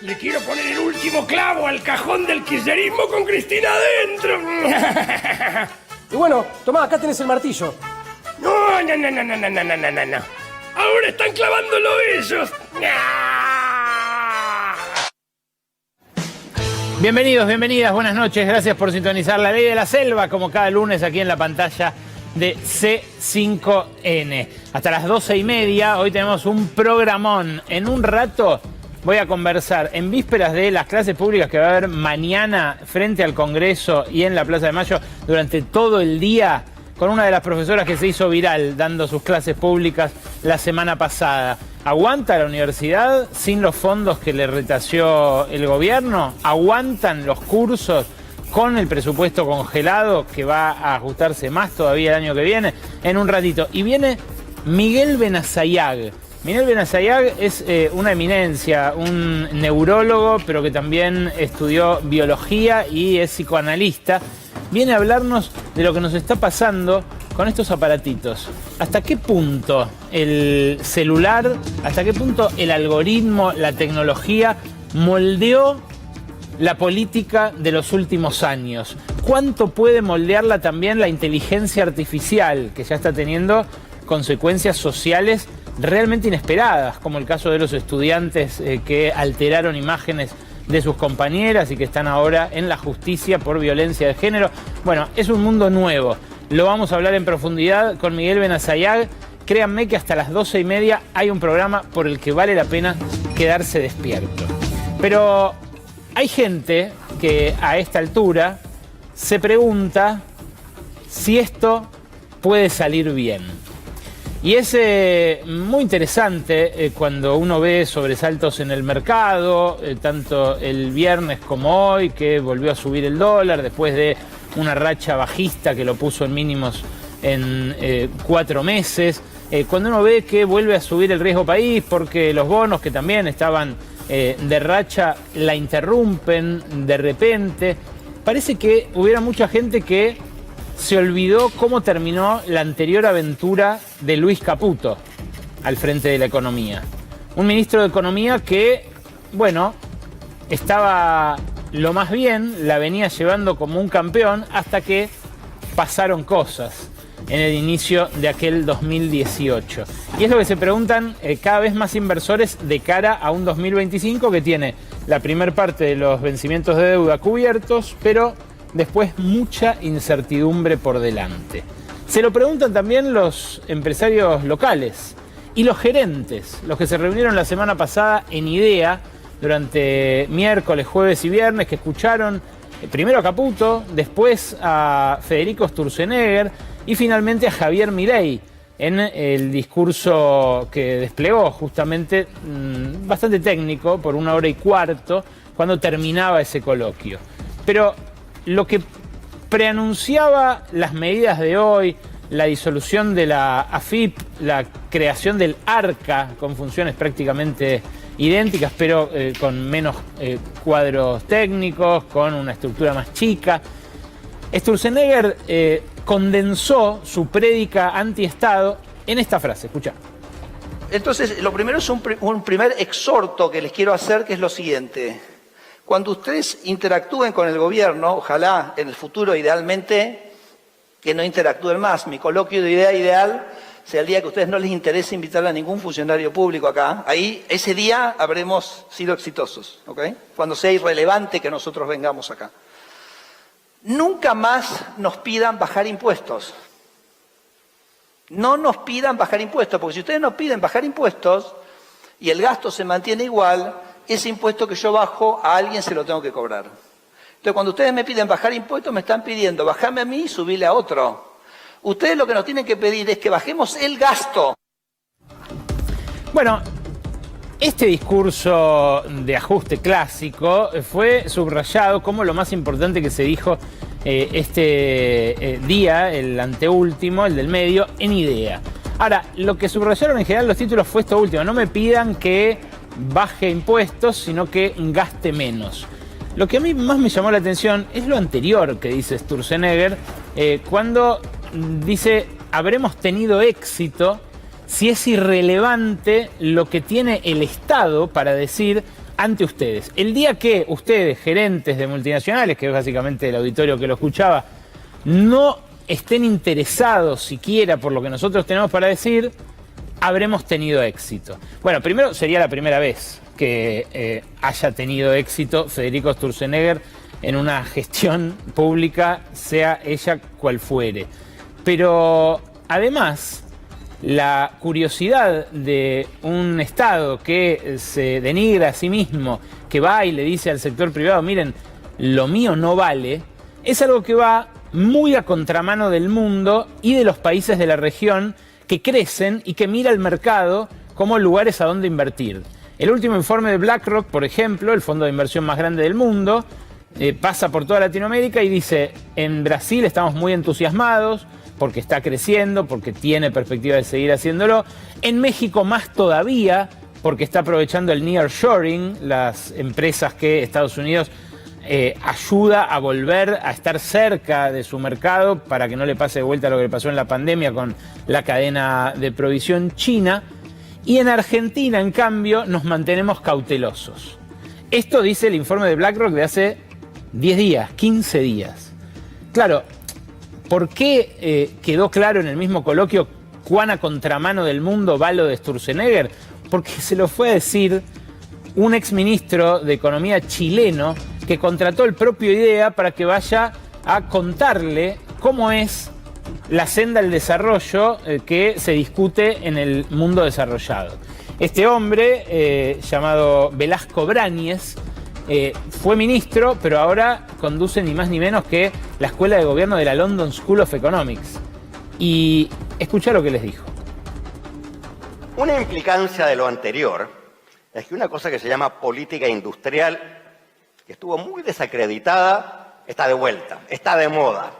Le quiero poner el último clavo al cajón del kirchnerismo con Cristina adentro. Y bueno, tomá, acá tenés el martillo. No. Ahora están clavándolo ellos. Bienvenidos, bienvenidas, buenas noches. Gracias por sintonizar La Ley de la Selva, como cada lunes aquí en la pantalla de C5N. Hasta las 12:30, hoy tenemos un programón. En un rato voy a conversar, en vísperas de las clases públicas que va a haber mañana frente al Congreso y en la Plaza de Mayo durante todo el día, con una de las profesoras que se hizo viral dando sus clases públicas la semana pasada. ¿Aguanta la universidad sin los fondos que le retació el gobierno? ¿Aguantan los cursos con el presupuesto congelado que va a ajustarse más todavía el año que viene? En un ratito. Y viene Miguel Benazayag. Miguel Benazayag es una eminencia, un neurólogo, pero que también estudió biología y es psicoanalista. Viene a hablarnos de lo que nos está pasando con estos aparatitos. ¿Hasta qué punto el celular, hasta qué punto el algoritmo, la tecnología moldeó la política de los últimos años? ¿Cuánto puede moldearla también la inteligencia artificial, que ya está teniendo consecuencias sociales realmente inesperadas, como el caso de los estudiantes que alteraron imágenes de sus compañeras y que están ahora en la justicia por violencia de género? Bueno, es un mundo nuevo. Lo vamos a hablar en profundidad con Miguel Benazayag. Créanme que hasta las 12:30 hay un programa por el que vale la pena quedarse despierto. Pero hay gente que a esta altura se pregunta si esto puede salir bien. Y es muy interesante cuando uno ve sobresaltos en el mercado, tanto el viernes como hoy, que volvió a subir el dólar después de una racha bajista que lo puso en mínimos en 4 meses. Cuando uno ve que vuelve a subir el riesgo país porque los bonos que también estaban de racha la interrumpen de repente. Parece que hubiera mucha gente que se olvidó cómo terminó la anterior aventura de Luis Caputo al frente de la economía. Un ministro de Economía que, bueno, estaba lo más bien, la venía llevando como un campeón hasta que pasaron cosas en el inicio de aquel 2018. Y es lo que se preguntan cada vez más inversores de cara a un 2025 que tiene la primer parte de los vencimientos de deuda cubiertos, pero después mucha incertidumbre por delante. Se lo preguntan también los empresarios locales y los gerentes, los que se reunieron la semana pasada en IDEA durante miércoles, jueves y viernes, que escucharon primero a Caputo, después a Federico Sturzenegger y finalmente a Javier Milei en el discurso que desplegó justamente bastante técnico por 1 hora y cuarto cuando terminaba ese coloquio. Pero lo que preanunciaba las medidas de hoy, la disolución de la AFIP, la creación del ARCA con funciones prácticamente idénticas, pero con menos cuadros técnicos, con una estructura más chica. Sturzenegger condensó su prédica anti-Estado en esta frase, escuchá. Entonces, lo primero es un primer exhorto que les quiero hacer, que es lo siguiente. Cuando ustedes interactúen con el gobierno, ojalá en el futuro idealmente que no interactúen más. Mi coloquio de idea ideal sea el día que a ustedes no les interese invitar a ningún funcionario público acá. Ahí, ese día habremos sido exitosos, ¿ok? Cuando sea irrelevante que nosotros vengamos acá. Nunca más nos pidan bajar impuestos. No nos pidan bajar impuestos, porque si ustedes nos piden bajar impuestos y el gasto se mantiene igual, ese impuesto que yo bajo a alguien se lo tengo que cobrar. Entonces, cuando ustedes me piden bajar impuestos, me están pidiendo bajarme a mí y subirle a otro. Ustedes lo que nos tienen que pedir es que bajemos el gasto. Bueno, este discurso de ajuste clásico fue subrayado como lo más importante que se dijo este día, el anteúltimo, el del medio, en IDEA. Ahora, lo que subrayaron en general los títulos fue esto último: no me pidan que baje impuestos, sino que gaste menos. Lo que a mí más me llamó la atención es lo anterior que dice Sturzenegger, cuando dice habremos tenido éxito si es irrelevante lo que tiene el Estado para decir ante ustedes. El día que ustedes, gerentes de multinacionales, que es básicamente el auditorio que lo escuchaba, no estén interesados siquiera por lo que nosotros tenemos para decir, habremos tenido éxito. Bueno, primero sería la primera vez que haya tenido éxito Federico Sturzenegger en una gestión pública, sea ella cual fuere. Pero además, la curiosidad de un Estado que se denigra a sí mismo, que va y le dice al sector privado, miren, lo mío no vale, es algo que va muy a contramano del mundo y de los países de la región que crecen y que mira el mercado como lugares a donde invertir. El último informe de BlackRock, por ejemplo, el fondo de inversión más grande del mundo, pasa por toda Latinoamérica y dice, en Brasil estamos muy entusiasmados, porque está creciendo, porque tiene perspectiva de seguir haciéndolo. En México más todavía, porque está aprovechando el nearshoring, las empresas que Estados Unidos ayuda a volver a estar cerca de su mercado para que no le pase de vuelta lo que le pasó en la pandemia con la cadena de provisión china. Y en Argentina, en cambio, nos mantenemos cautelosos. Esto dice el informe de BlackRock de hace 10 días, 15 días. Claro, ¿por qué quedó claro en el mismo coloquio cuán a contramano del mundo va lo de Sturzenegger? Porque se lo fue a decir un exministro de Economía chileno que contrató el propio IDEA para que vaya a contarle cómo es la senda del desarrollo que se discute en el mundo desarrollado. Este hombre, llamado Velasco Brañez, fue ministro, pero ahora conduce ni más ni menos que la escuela de gobierno de la London School of Economics. Y escuchá lo que les dijo. Una implicancia de lo anterior es que una cosa que se llama política industrial, que estuvo muy desacreditada, está de vuelta, está de moda.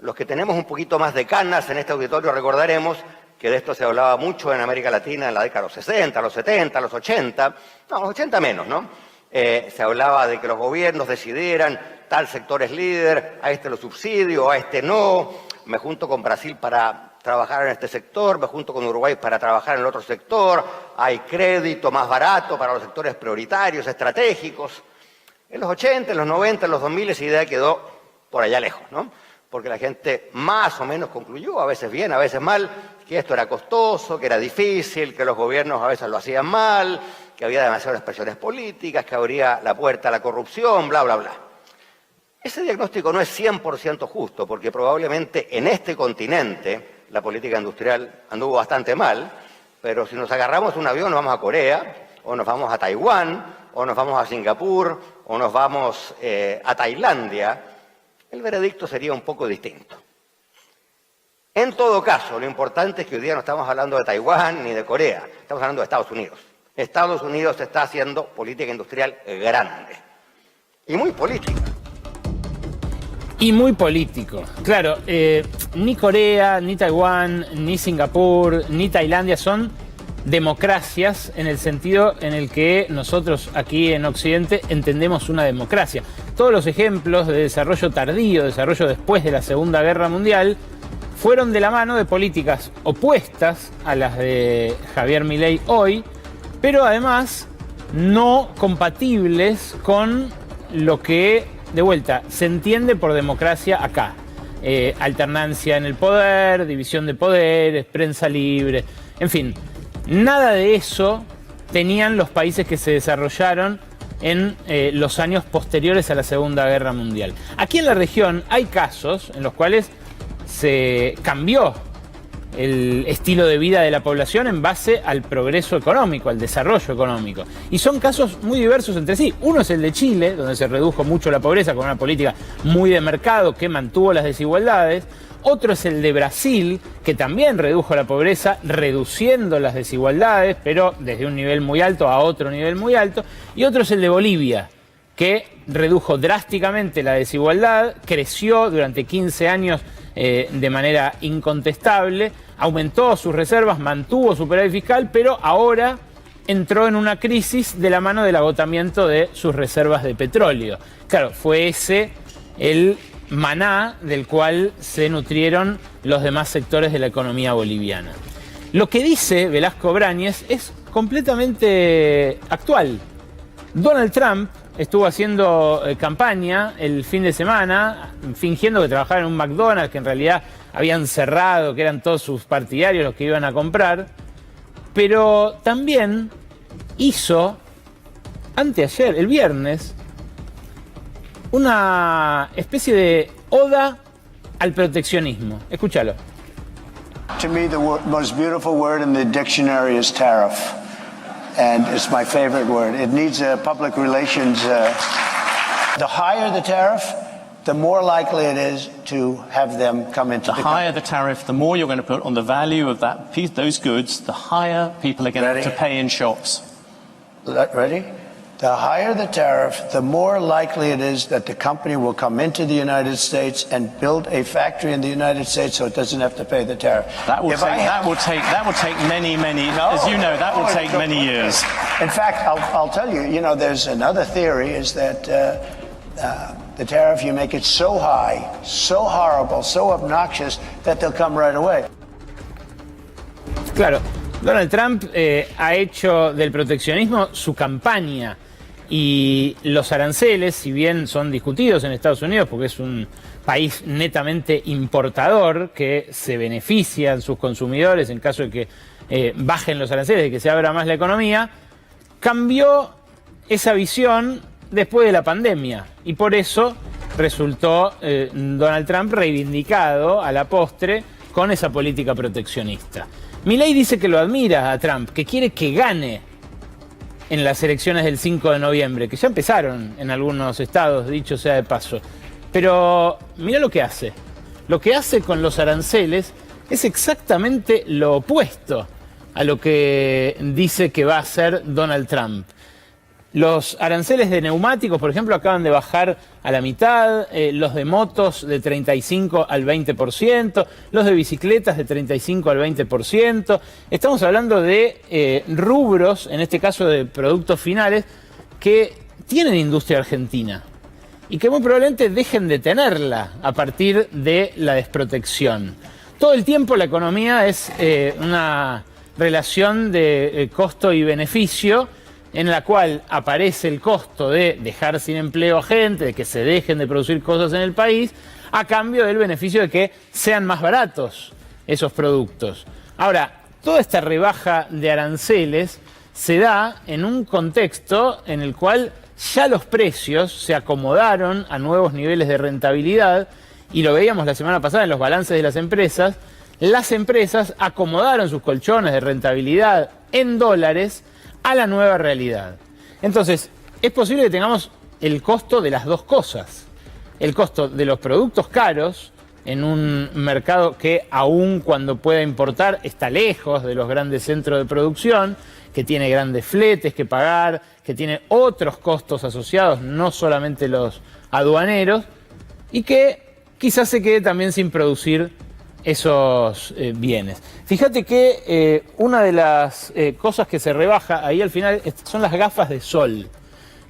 Los que tenemos un poquito más de canas en este auditorio recordaremos que de esto se hablaba mucho en América Latina en la década de los 60, los 70, los 80, no, los 80 menos, ¿no? Se hablaba de que los gobiernos decidieran, tal sector es líder, a este lo subsidio, a este no, me junto con Brasil para trabajar en este sector, me junto con Uruguay para trabajar en el otro sector, hay crédito más barato para los sectores prioritarios, estratégicos. En los 80, en los 90, en los 2000 esa idea quedó por allá lejos, ¿no? Porque la gente más o menos concluyó, a veces bien, a veces mal, que esto era costoso, que era difícil, que los gobiernos a veces lo hacían mal, que había demasiadas presiones políticas, que abría la puerta a la corrupción, bla, bla, bla. Ese diagnóstico no es 100% justo, porque probablemente en este continente la política industrial anduvo bastante mal, pero si nos agarramos un avión nos vamos a Corea, o nos vamos a Taiwán, o nos vamos a Singapur, o nos vamos a Tailandia, el veredicto sería un poco distinto. En todo caso, lo importante es que hoy día no estamos hablando de Taiwán ni de Corea, estamos hablando de Estados Unidos. Estados Unidos está haciendo política industrial grande y muy política. Y muy político. Claro, ni Corea, ni Taiwán, ni Singapur, ni Tailandia son democracias en el sentido en el que nosotros aquí en Occidente entendemos una democracia. Todos los ejemplos de desarrollo tardío, desarrollo después de la Segunda Guerra Mundial, fueron de la mano de políticas opuestas a las de Javier Milei hoy, pero además no compatibles con lo que, de vuelta, se entiende por democracia acá. Alternancia en el poder, división de poderes, prensa libre, en fin. Nada de eso tenían los países que se desarrollaron en los años posteriores a la Segunda Guerra Mundial. Aquí en la región hay casos en los cuales se cambió el estilo de vida de la población en base al progreso económico, al desarrollo económico. Y son casos muy diversos entre sí. Uno es el de Chile, donde se redujo mucho la pobreza con una política muy de mercado que mantuvo las desigualdades. Otro es el de Brasil, que también redujo la pobreza, reduciendo las desigualdades, pero desde un nivel muy alto a otro nivel muy alto. Y otro es el de Bolivia, que redujo drásticamente la desigualdad, creció durante 15 años de manera incontestable, aumentó sus reservas, mantuvo superávit fiscal, pero ahora entró en una crisis de la mano del agotamiento de sus reservas de petróleo. Claro, fue ese el maná del cual se nutrieron los demás sectores de la economía boliviana. Lo que dice Velasco Brañez es completamente actual. Donald Trump estuvo haciendo campaña el fin de semana, fingiendo que trabajaba en un McDonald's, que en realidad habían cerrado, que eran todos sus partidarios los que iban a comprar, pero también hizo, anteayer, el viernes, una especie de oda al proteccionismo. Escúchalo. To me, the most beautiful word in the dictionary is tariff, and it's my favorite word. It needs a public relations. The higher the tariff, the more likely it is to have them come into the country. The higher the tariff, the more you're going to put on the value of that piece, those goods, the higher people are going to pay in shops. Ready? The higher the tariff, the more likely it is that the company will come into the United States and build a factory in the United States so it doesn't have to pay the tariff. That will take many, as you know, that will take many years. In fact, I'll tell you, you know, there's another theory is that the tariff, you make it so high, so horrible, so obnoxious that they'll come right away. Claro, Donald Trump ha hecho del proteccionismo su campaña. Y los aranceles, si bien son discutidos en Estados Unidos, porque es un país netamente importador que se benefician sus consumidores en caso de que bajen los aranceles, de que se abra más la economía, cambió esa visión después de la pandemia. Y por eso resultó Donald Trump reivindicado a la postre con esa política proteccionista. Milei dice que lo admira a Trump, que quiere que gane en las elecciones del 5 de noviembre, que ya empezaron en algunos estados, dicho sea de paso. Pero mira lo que hace. Lo que hace con los aranceles es exactamente lo opuesto a lo que dice que va a hacer Donald Trump. Los aranceles de neumáticos, por ejemplo, acaban de bajar a la mitad, los de motos de 35 al 20%, los de bicicletas de 35 al 20%. Estamos hablando de rubros, en este caso de productos finales, que tienen industria argentina y que muy probablemente dejen de tenerla a partir de la desprotección. Todo el tiempo la economía es una relación de costo y beneficio, en la cual aparece el costo de dejar sin empleo a gente, de que se dejen de producir cosas en el país, a cambio del beneficio de que sean más baratos esos productos. Ahora, toda esta rebaja de aranceles se da en un contexto en el cual ya los precios se acomodaron a nuevos niveles de rentabilidad, y lo veíamos la semana pasada en los balances de las empresas. Las empresas acomodaron sus colchones de rentabilidad en dólares a la nueva realidad. Entonces, es posible que tengamos el costo de las dos cosas. El costo de los productos caros en un mercado que, aun cuando pueda importar, está lejos de los grandes centros de producción, que tiene grandes fletes que pagar, que tiene otros costos asociados, no solamente los aduaneros, y que quizás se quede también sin producir esos bienes. Fíjate que una de las cosas que se rebaja ahí al final son las gafas de sol.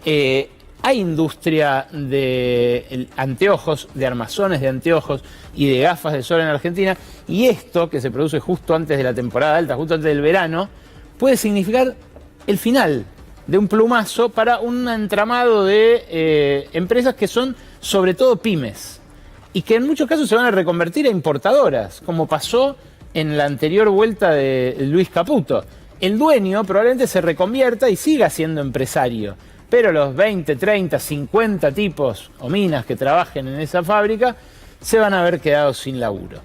Hay industria de anteojos, de armazones de anteojos y de gafas de sol en Argentina, y esto, que se produce justo antes de la temporada alta, justo antes del verano, puede significar el final de un plumazo para un entramado de empresas que son sobre todo pymes, y que en muchos casos se van a reconvertir a importadoras, como pasó en la anterior vuelta de Luis Caputo. El dueño probablemente se reconvierta y siga siendo empresario, pero los 20, 30, 50 tipos o minas que trabajen en esa fábrica se van a haber quedado sin laburo.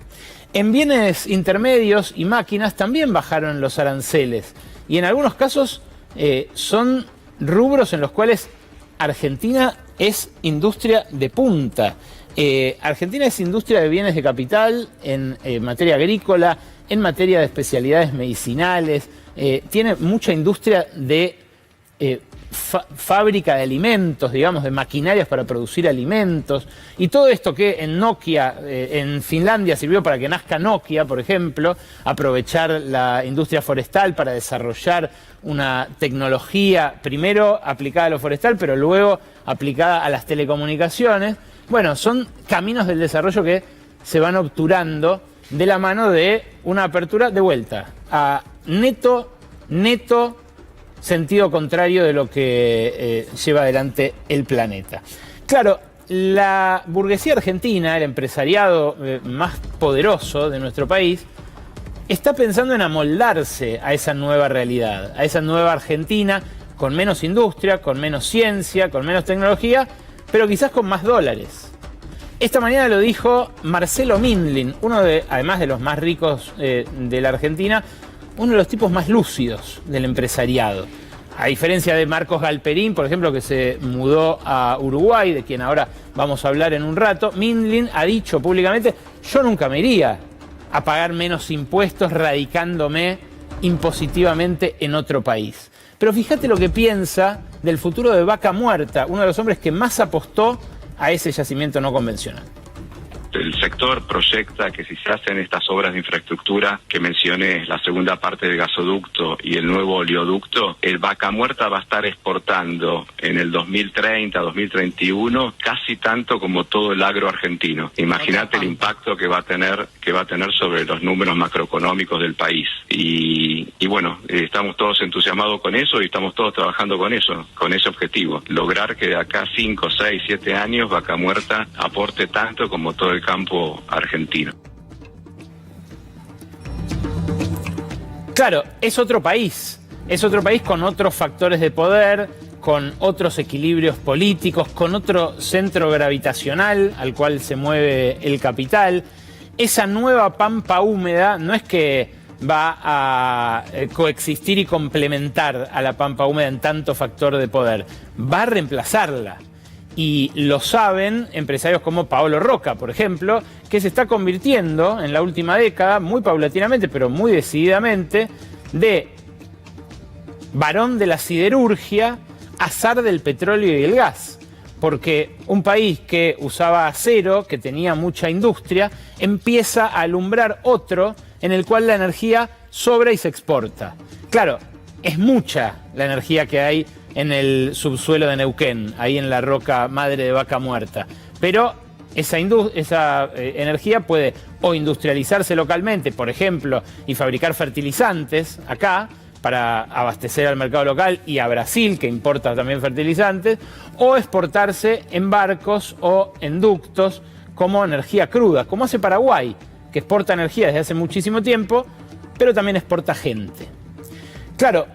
En bienes intermedios y máquinas también bajaron los aranceles, y en algunos casos son rubros en los cuales Argentina es industria de punta. Argentina es industria de bienes de capital en materia agrícola, en materia de especialidades medicinales, tiene mucha industria de fábrica de alimentos, digamos, de maquinarias para producir alimentos, y todo esto que en Nokia, en Finlandia, sirvió para que nazca Nokia, por ejemplo, aprovechar la industria forestal para desarrollar una tecnología primero aplicada a lo forestal, pero luego aplicada a las telecomunicaciones. Bueno, son caminos del desarrollo que se van obturando de la mano de una apertura de vuelta a neto sentido contrario de lo que lleva adelante el planeta. Claro, la burguesía argentina, el empresariado más poderoso de nuestro país, está pensando en amoldarse a esa nueva realidad, a esa nueva Argentina con menos industria, con menos ciencia, con menos tecnología, pero quizás con más dólares. Esta mañana lo dijo Marcelo Mindlin, además de los más ricos de la Argentina, uno de los tipos más lúcidos del empresariado. A diferencia de Marcos Galperín, por ejemplo, que se mudó a Uruguay, de quien ahora vamos a hablar en un rato, Mindlin ha dicho públicamente: yo nunca me iría a pagar menos impuestos radicándome impositivamente en otro país. Pero fíjate lo que piensa del futuro de Vaca Muerta, uno de los hombres que más apostó a ese yacimiento no convencional. El sector proyecta que si se hacen estas obras de infraestructura que mencioné, la segunda parte del gasoducto y el nuevo oleoducto, el Vaca Muerta va a estar exportando en el 2030, 2031 casi tanto como todo el agro argentino. Imagínate el impacto que va a tener sobre los números macroeconómicos del país. Y bueno, estamos todos entusiasmados con eso y estamos todos trabajando con eso, con ese objetivo. Lograr que de acá 5, 6, 7 años Vaca Muerta aporte tanto como todo el campo argentino. Claro, es otro país con otros factores de poder, con otros equilibrios políticos, con otro centro gravitacional al cual se mueve el capital. Esa nueva pampa húmeda no es que va a coexistir y complementar a la pampa húmeda en tanto factor de poder, va a reemplazarla. Y lo saben empresarios como Paolo Roca, por ejemplo, que se está convirtiendo en la última década, muy paulatinamente, pero muy decididamente, de varón de la siderurgia a zar del petróleo y el gas. Porque un país que usaba acero, que tenía mucha industria, empieza a alumbrar otro en el cual la energía sobra y se exporta. Claro, es mucha la energía que hay en el subsuelo de Neuquén, ahí en la roca madre de Vaca Muerta. Pero esa energía puede o industrializarse localmente, por ejemplo, y fabricar fertilizantes acá para abastecer al mercado local y a Brasil, que importa también fertilizantes, o exportarse en barcos o en ductos como energía cruda, como hace Paraguay, que exporta energía desde hace muchísimo tiempo, pero también exporta gente. Claro,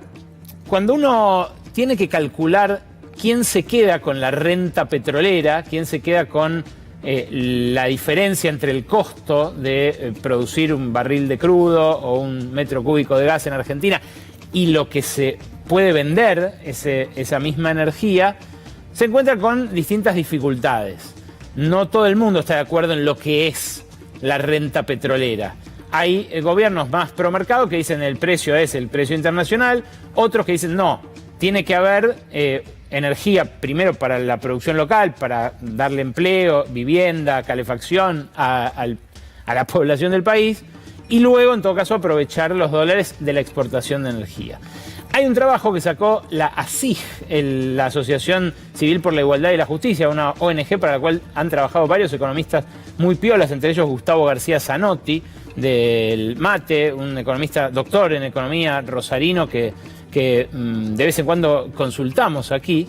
cuando uno tiene que calcular quién se queda con la renta petrolera, quién se queda con la diferencia entre el costo de producir un barril de crudo o un metro cúbico de gas en Argentina y lo que se puede vender, esa misma energía, se encuentra con distintas dificultades. No todo el mundo está de acuerdo en lo que es la renta petrolera. Hay gobiernos más pro mercado que dicen el precio es el precio internacional, otros que dicen no, tiene que haber energía primero para la producción local, para darle empleo, vivienda, calefacción a la población del país, y luego, en todo caso, aprovechar los dólares de la exportación de energía. Hay un trabajo que sacó la ASIG, la Asociación Civil por la Igualdad y la Justicia, una ONG para la cual han trabajado varios economistas muy piolas, entre ellos Gustavo García Zanotti, del MATE, un economista doctor en economía rosarino que de vez en cuando consultamos aquí,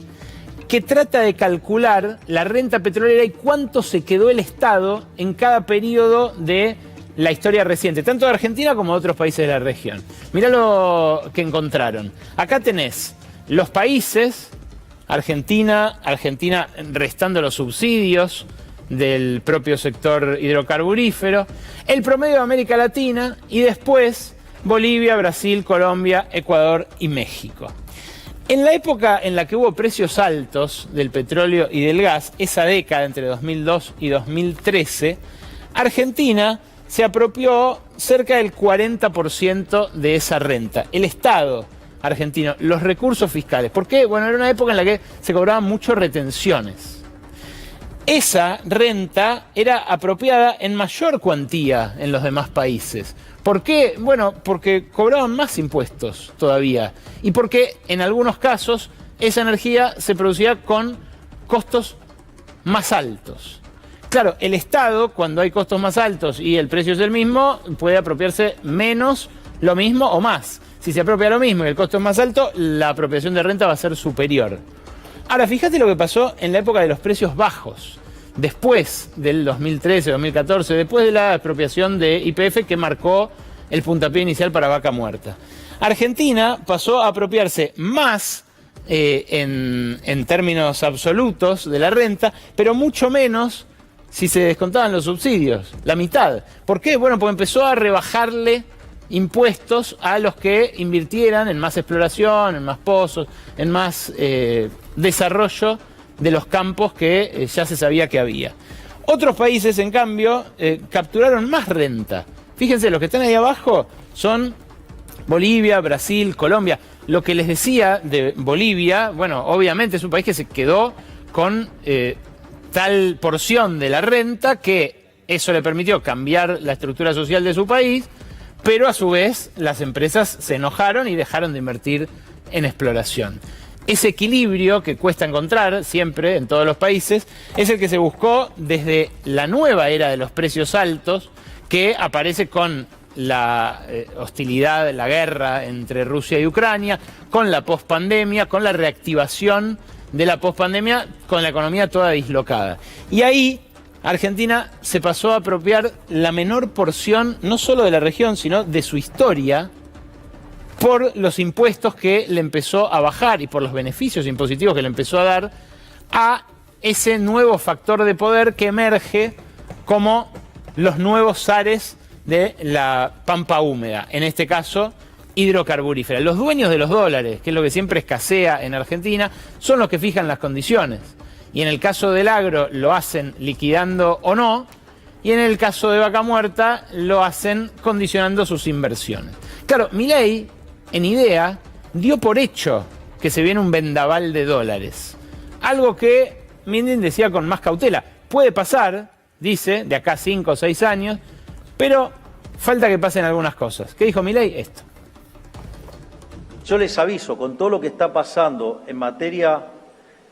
que trata de calcular la renta petrolera y cuánto se quedó el Estado en cada periodo de la historia reciente, tanto de Argentina como de otros países de la región. Mirá lo que encontraron. Acá tenés los países, Argentina restando los subsidios del propio sector hidrocarburífero, el promedio de América Latina y después Bolivia, Brasil, Colombia, Ecuador y México. En la época en la que hubo precios altos del petróleo y del gas, esa década entre 2002 y 2013, Argentina se apropió cerca del 40% de esa renta. El Estado argentino, los recursos fiscales. ¿Por qué? Bueno, era una época en la que se cobraban mucho retenciones. Esa renta era apropiada en mayor cuantía en los demás países. ¿Por qué? Bueno, porque cobraban más impuestos todavía y porque en algunos casos esa energía se producía con costos más altos. Claro, el Estado, cuando hay costos más altos y el precio es el mismo, puede apropiarse menos, lo mismo o más. Si se apropia lo mismo y el costo es más alto, la apropiación de renta va a ser superior. Ahora, fíjate lo que pasó en la época de los precios bajos. Después del 2013, 2014, después de la expropiación de YPF que marcó el puntapié inicial para Vaca Muerta. Argentina pasó a apropiarse más en términos absolutos de la renta, pero mucho menos si se descontaban los subsidios, la mitad. ¿Por qué? Bueno, porque empezó a rebajarle impuestos a los que invirtieran en más exploración, en más pozos, en más desarrollo de los campos que ya se sabía que había. Otros países, en cambio, capturaron más renta. Fíjense, los que están ahí abajo son Bolivia, Brasil, Colombia. Lo que les decía de Bolivia, bueno, obviamente es un país que se quedó con tal porción de la renta que eso le permitió cambiar la estructura social de su país, pero a su vez las empresas se enojaron y dejaron de invertir en exploración. Ese equilibrio que cuesta encontrar siempre en todos los países es el que se buscó desde la nueva era de los precios altos, que aparece con la hostilidad, la guerra entre Rusia y Ucrania, con la pospandemia, con la reactivación de la pospandemia, con la economía toda dislocada. Y ahí Argentina se pasó a apropiar la menor porción, no solo de la región, sino de su historia, por los impuestos que le empezó a bajar y por los beneficios impositivos que le empezó a dar a ese nuevo factor de poder que emerge como los nuevos zares de la pampa húmeda, en este caso hidrocarburífera. Los dueños de los dólares, que es lo que siempre escasea en Argentina, son los que fijan las condiciones. Y en el caso del agro lo hacen liquidando o no, y en el caso de Vaca Muerta lo hacen condicionando sus inversiones. Claro, Milei, en idea, dio por hecho que se viene un vendaval de dólares. Algo que Mindin decía con más cautela. Puede pasar, dice, de acá 5 o 6 años, pero falta que pasen algunas cosas. ¿Qué dijo Milei? Esto. Yo les aviso, con todo lo que está pasando en materia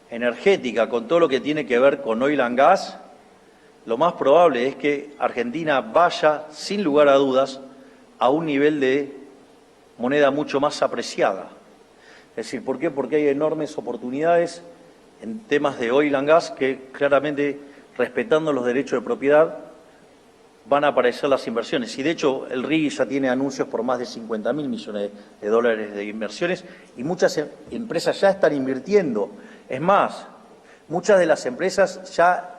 energética, con todo lo que tiene que ver con oil and gas, lo más probable es que Argentina vaya, sin lugar a dudas, a un nivel de moneda mucho más apreciada. Es decir, ¿por qué? Porque hay enormes oportunidades en temas de oil and gas que claramente, respetando los derechos de propiedad, van a aparecer las inversiones. Y de hecho, el RIGI ya tiene anuncios por más de 50.000 millones de dólares de inversiones y muchas empresas ya están invirtiendo. Es más, muchas de las empresas ya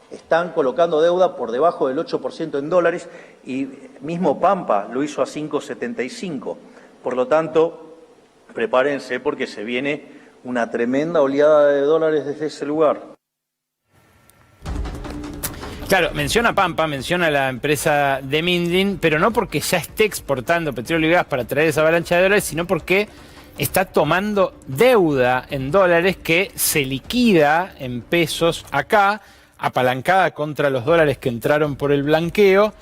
están colocando deuda por debajo del 8% en dólares y mismo Pampa lo hizo a 5,75. Por lo tanto, prepárense porque se viene una tremenda oleada de dólares desde ese lugar. Claro, menciona Pampa, menciona la empresa de Mindin, pero no porque ya esté exportando petróleo y gas para traer esa avalancha de dólares, sino porque está tomando deuda en dólares que se liquida en pesos acá, apalancada contra los dólares que entraron por el blanqueo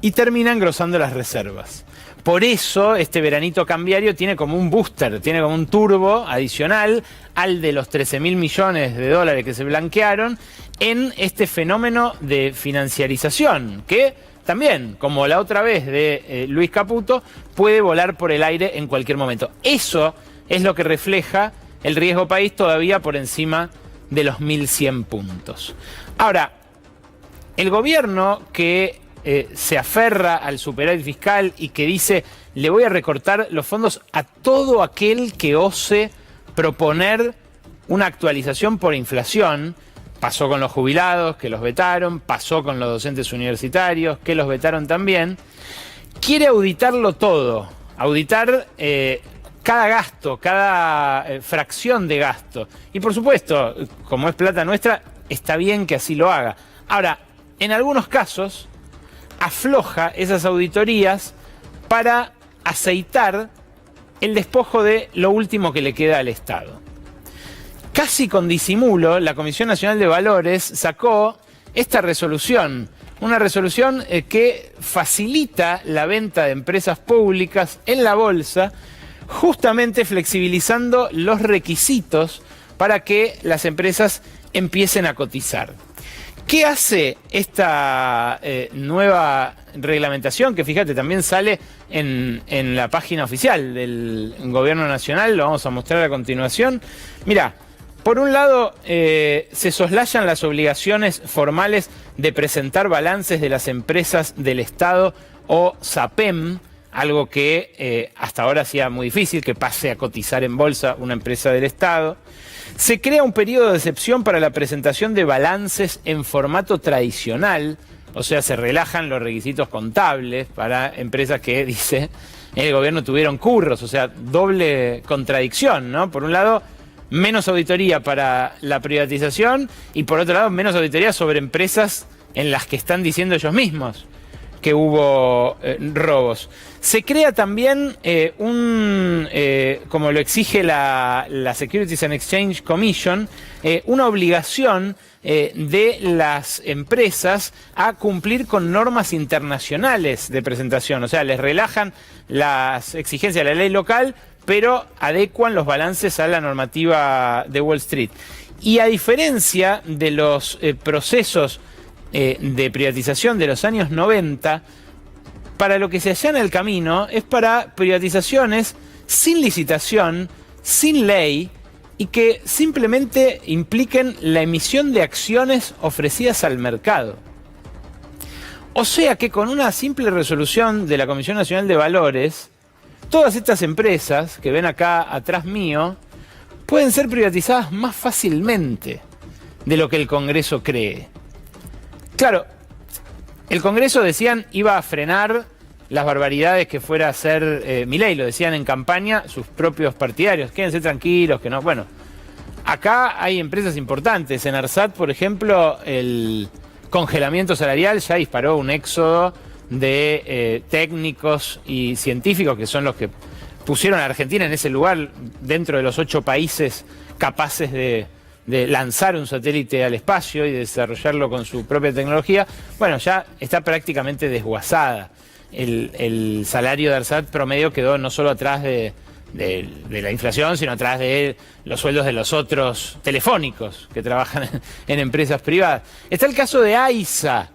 y termina engrosando las reservas. Por eso este veranito cambiario tiene como un booster, tiene como un turbo adicional al de los 13.000 millones de dólares que se blanquearon en este fenómeno de financiarización, que también, como la otra vez de Luis Caputo, puede volar por el aire en cualquier momento. Eso es lo que refleja el riesgo país todavía por encima de los 1.100 puntos. Ahora, el gobierno que se aferra al superávit fiscal y que dice le voy a recortar los fondos a todo aquel que ose proponer una actualización por inflación. Pasó con los jubilados, que los vetaron, pasó con los docentes universitarios, que los vetaron también. Quiere auditarlo todo, auditar cada gasto, cada fracción de gasto. Y por supuesto, como es plata nuestra, está bien que así lo haga. Ahora, en algunos casos, afloja esas auditorías para aceitar el despojo de lo último que le queda al Estado. Casi con disimulo, la Comisión Nacional de Valores sacó esta resolución, una resolución que facilita la venta de empresas públicas en la bolsa, justamente flexibilizando los requisitos para que las empresas empiecen a cotizar. ¿Qué hace esta nueva reglamentación? Que fíjate, también sale en la página oficial del Gobierno Nacional, lo vamos a mostrar a continuación. Mirá, por un lado se soslayan las obligaciones formales de presentar balances de las empresas del Estado o SAPEM, algo que hasta ahora hacía muy difícil que pase a cotizar en bolsa una empresa del Estado. Se crea un periodo de excepción para la presentación de balances en formato tradicional, o sea, se relajan los requisitos contables para empresas que, dice, el gobierno tuvieron curros, o sea, doble contradicción, ¿no? Por un lado, menos auditoría para la privatización y por otro lado, menos auditoría sobre empresas en las que están diciendo ellos mismos que hubo robos. Se crea también como lo exige la Securities and Exchange Commission, una obligación de las empresas a cumplir con normas internacionales de presentación. O sea, les relajan las exigencias de la ley local, pero adecuan los balances a la normativa de Wall Street. Y a diferencia de los procesos de privatización de los años 90, para lo que se allana el camino es para privatizaciones sin licitación, sin ley y que simplemente impliquen la emisión de acciones ofrecidas al mercado. O sea que con una simple resolución de la Comisión Nacional de Valores, todas estas empresas que ven acá atrás mío pueden ser privatizadas más fácilmente de lo que el Congreso cree. Claro, el Congreso, decían, iba a frenar las barbaridades que fuera a hacer Milei, lo decían en campaña sus propios partidarios, quédense tranquilos, que no. Bueno, acá hay empresas importantes. En ARSAT, por ejemplo, el congelamiento salarial ya disparó un éxodo de técnicos y científicos, que son los que pusieron a Argentina en ese lugar dentro de los 8 países capaces de lanzar un satélite al espacio y desarrollarlo con su propia tecnología. Bueno, ya está prácticamente desguazada. El salario de ARSAT promedio quedó no solo atrás de la inflación, sino atrás de los sueldos de los otros telefónicos que trabajan en empresas privadas. Está el caso de AISA,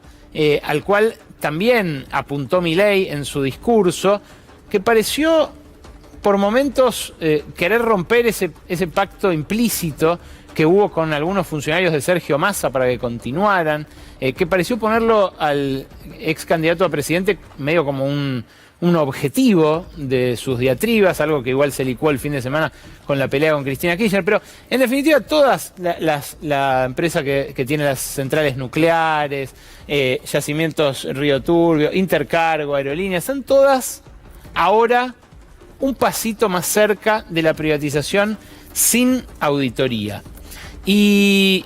al cual también apuntó Milei en su discurso, que pareció por momentos querer romper ese pacto implícito que hubo con algunos funcionarios de Sergio Massa para que continuaran, que pareció ponerlo al ex candidato a presidente medio como un objetivo de sus diatribas, algo que igual se licuó el fin de semana con la pelea con Cristina Kirchner. Pero en definitiva, todas la empresa que tiene las centrales nucleares, Yacimientos Río Turbio, Intercargo, Aerolíneas, están todas ahora un pasito más cerca de la privatización sin auditoría. Y,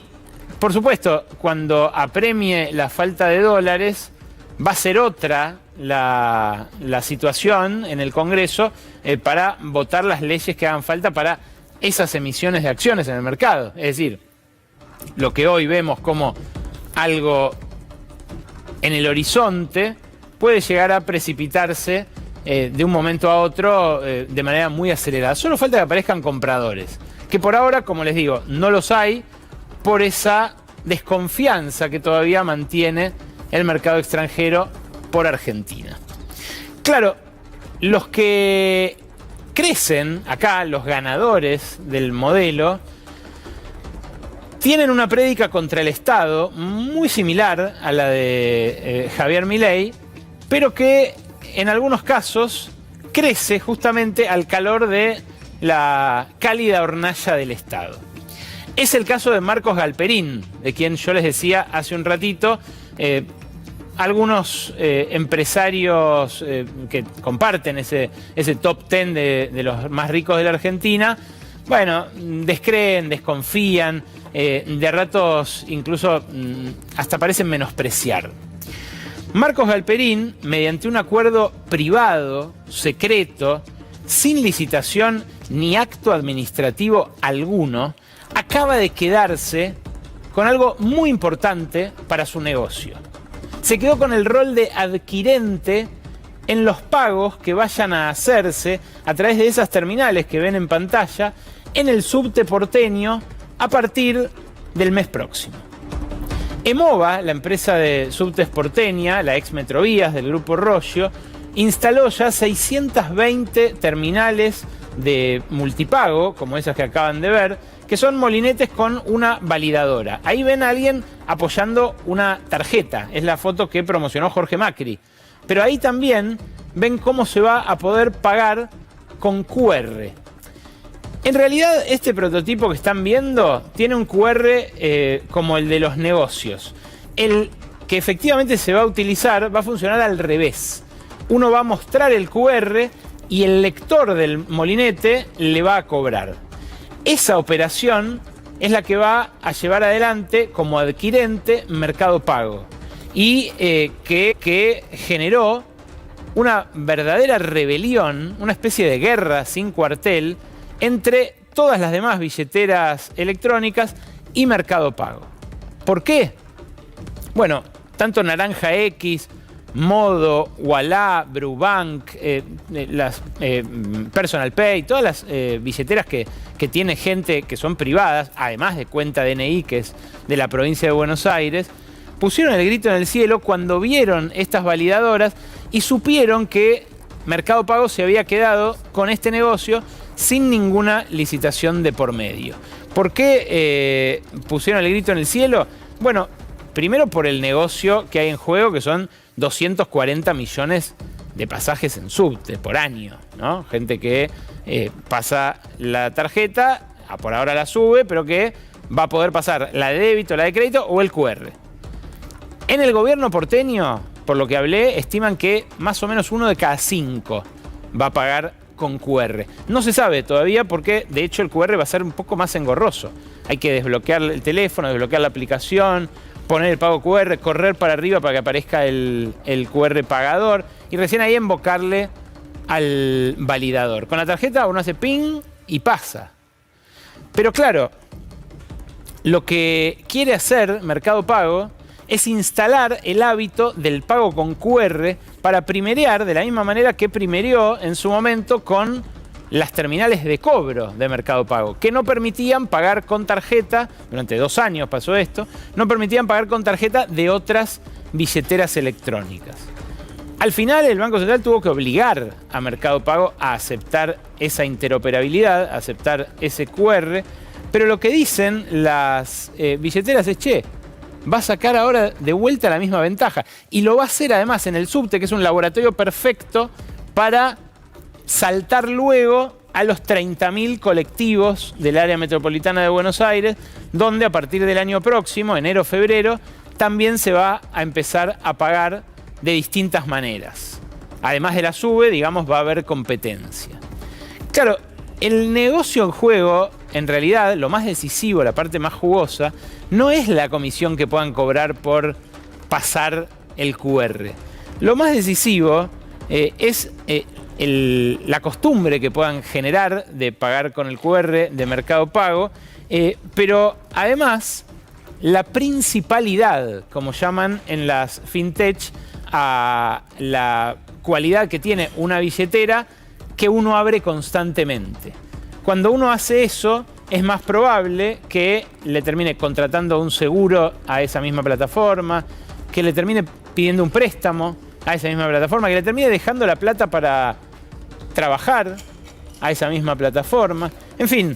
por supuesto, cuando apremie la falta de dólares, va a ser otra la situación en el Congreso para votar las leyes que hagan falta para esas emisiones de acciones en el mercado. Es decir, lo que hoy vemos como algo en el horizonte puede llegar a precipitarse de un momento a otro de manera muy acelerada. Solo falta que aparezcan compradores, que por ahora, como les digo, no los hay por esa desconfianza que todavía mantiene el mercado extranjero por Argentina. Claro, los que crecen acá, los ganadores del modelo, tienen una prédica contra el Estado muy similar a la de Javier Milei, pero que en algunos casos crece justamente al calor de la cálida hornalla del Estado. Es el caso de Marcos Galperín, de quien yo les decía hace un ratito. Algunos empresarios que comparten ese top 10 de los más ricos de la Argentina, bueno, descreen, desconfían, de ratos incluso hasta parecen menospreciar. Marcos Galperín, mediante un acuerdo privado, secreto, sin licitación ni acto administrativo alguno, acaba de quedarse con algo muy importante para su negocio. Se quedó con el rol de adquirente en los pagos que vayan a hacerse a través de esas terminales que ven en pantalla en el subte porteño a partir del mes próximo. Emova, la empresa de subtes porteña, la ex Metrovías del Grupo Roggio, instaló ya 620 terminales de multipago, como esas que acaban de ver, que son molinetes con una validadora. Ahí ven a alguien apoyando una tarjeta, es la foto que promocionó Jorge Macri. Pero ahí también ven cómo se va a poder pagar con QR. En realidad, este prototipo que están viendo tiene un QR como el de los negocios. El que efectivamente se va a utilizar va a funcionar al revés. Uno va a mostrar el QR y el lector del molinete le va a cobrar. Esa operación es la que va a llevar adelante como adquirente Mercado Pago y que generó una verdadera rebelión, una especie de guerra sin cuartel entre todas las demás billeteras electrónicas y Mercado Pago. ¿Por qué? Bueno, tanto Naranja X, Modo, Ualá, Brubank, las Personal Pay, todas las billeteras que tiene gente que son privadas, además de cuenta DNI, que es de la provincia de Buenos Aires, pusieron el grito en el cielo cuando vieron estas validadoras y supieron que Mercado Pago se había quedado con este negocio sin ninguna licitación de por medio. ¿Por qué pusieron el grito en el cielo? Bueno, primero por el negocio que hay en juego, que son 240 millones de pasajes en subte por año, ¿no? Gente que pasa la tarjeta, por ahora la sube, pero que va a poder pasar la de débito, la de crédito o el QR. En el gobierno porteño, por lo que hablé, estiman que más o menos 1 de cada 5 va a pagar con QR. No se sabe todavía porque, de hecho, el QR va a ser un poco más engorroso. Hay que desbloquear el teléfono, desbloquear la aplicación, poner el pago QR, correr para arriba para que aparezca el QR pagador y recién ahí invocarle al validador. Con la tarjeta uno hace ping y pasa. Pero claro, lo que quiere hacer Mercado Pago es instalar el hábito del pago con QR para primerear de la misma manera que primereó en su momento con las terminales de cobro de Mercado Pago, que no permitían pagar con tarjeta, durante 2 años pasó esto, no permitían pagar con tarjeta de otras billeteras electrónicas. Al final el Banco Central tuvo que obligar a Mercado Pago a aceptar esa interoperabilidad, a aceptar ese QR, pero lo que dicen las billeteras es, che, va a sacar ahora de vuelta la misma ventaja. Y lo va a hacer además en el subte, que es un laboratorio perfecto para saltar luego a los 30.000 colectivos del área metropolitana de Buenos Aires, donde a partir del año próximo, enero-febrero, también se va a empezar a pagar de distintas maneras. Además de la SUBE, digamos, va a haber competencia. Claro, el negocio en juego, en realidad, lo más decisivo, la parte más jugosa, no es la comisión que puedan cobrar por pasar el QR. Lo más decisivo es la costumbre que puedan generar de pagar con el QR de Mercado Pago, pero además la principalidad, como llaman en las fintech, a la cualidad que tiene una billetera que uno abre constantemente. Cuando uno hace eso, es más probable que le termine contratando un seguro a esa misma plataforma, que le termine pidiendo un préstamo a esa misma plataforma, que le termine dejando la plata para trabajar a esa misma plataforma. En fin,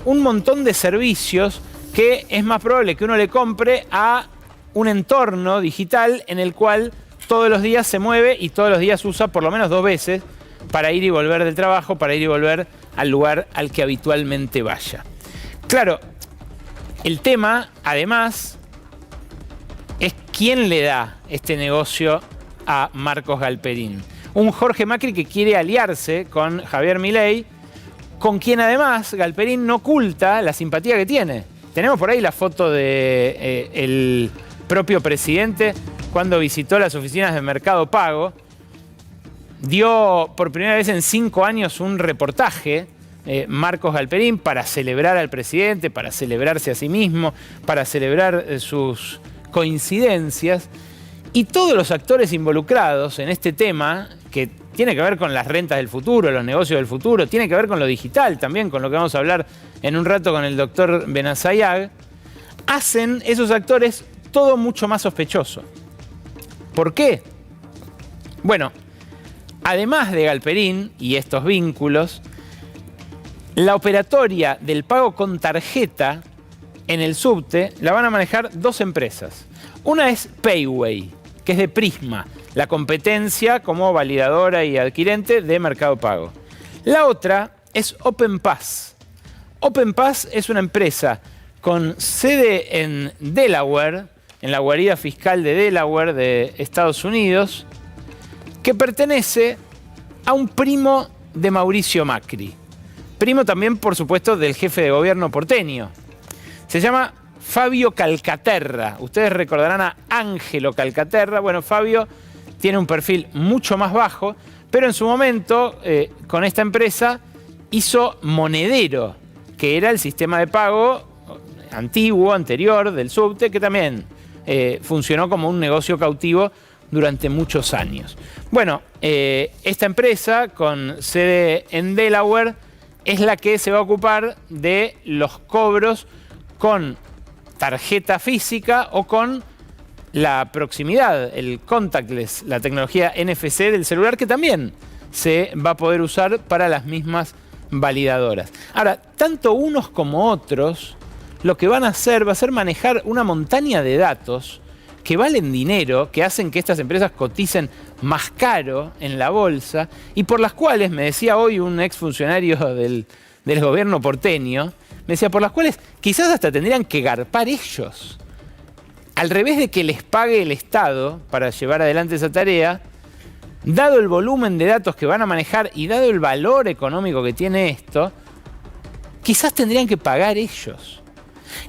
un montón de servicios que es más probable que uno le compre a un entorno digital en el cual todos los días se mueve y todos los días usa por lo menos 2 veces para ir y volver del trabajo, para ir y volver al lugar al que habitualmente vaya. Claro, el tema, además, es quién le da este negocio a Marcos Galperín. Un Jorge Macri que quiere aliarse con Javier Milei, con quien además Galperín no oculta la simpatía que tiene. Tenemos por ahí la foto de el propio presidente cuando visitó las oficinas de Mercado Pago. Dio por primera vez en 5 años un reportaje, Marcos Galperín, para celebrar al presidente, para celebrarse a sí mismo, para celebrar sus coincidencias. Y todos los actores involucrados en este tema, que tiene que ver con las rentas del futuro, los negocios del futuro, tiene que ver con lo digital también, con lo que vamos a hablar en un rato con el doctor Benazayag, hacen esos actores todo mucho más sospechoso. ¿Por qué? Bueno, además de Galperín y estos vínculos, la operatoria del pago con tarjeta en el subte la van a manejar dos empresas. Una es Payway, que es de Prisma, la competencia como validadora y adquirente de Mercado Pago. La otra es OpenPass. OpenPass es una empresa con sede en Delaware, en la guarida fiscal de Delaware de Estados Unidos, que pertenece a un primo de Mauricio Macri. Primo también, por supuesto, del jefe de gobierno porteño. Se llama Fabio Calcaterra. Ustedes recordarán a Ángelo Calcaterra. Bueno, Fabio tiene un perfil mucho más bajo, pero en su momento, con esta empresa, hizo Monedero, que era el sistema de pago antiguo, anterior, del subte, que también funcionó como un negocio cautivo durante muchos años. Bueno, esta empresa, con sede en Delaware, es la que se va a ocupar de los cobros con tarjeta física o con la proximidad, el contactless, la tecnología NFC del celular, que también se va a poder usar para las mismas validadoras. Ahora, tanto unos como otros, lo que van a hacer va a ser manejar una montaña de datos que valen dinero, que hacen que estas empresas coticen más caro en la bolsa y por las cuales, me decía hoy un exfuncionario del gobierno porteño, me decía, por las cuales quizás hasta tendrían que garpar ellos. Al revés de que les pague el Estado para llevar adelante esa tarea, dado el volumen de datos que van a manejar y dado el valor económico que tiene esto, quizás tendrían que pagar ellos.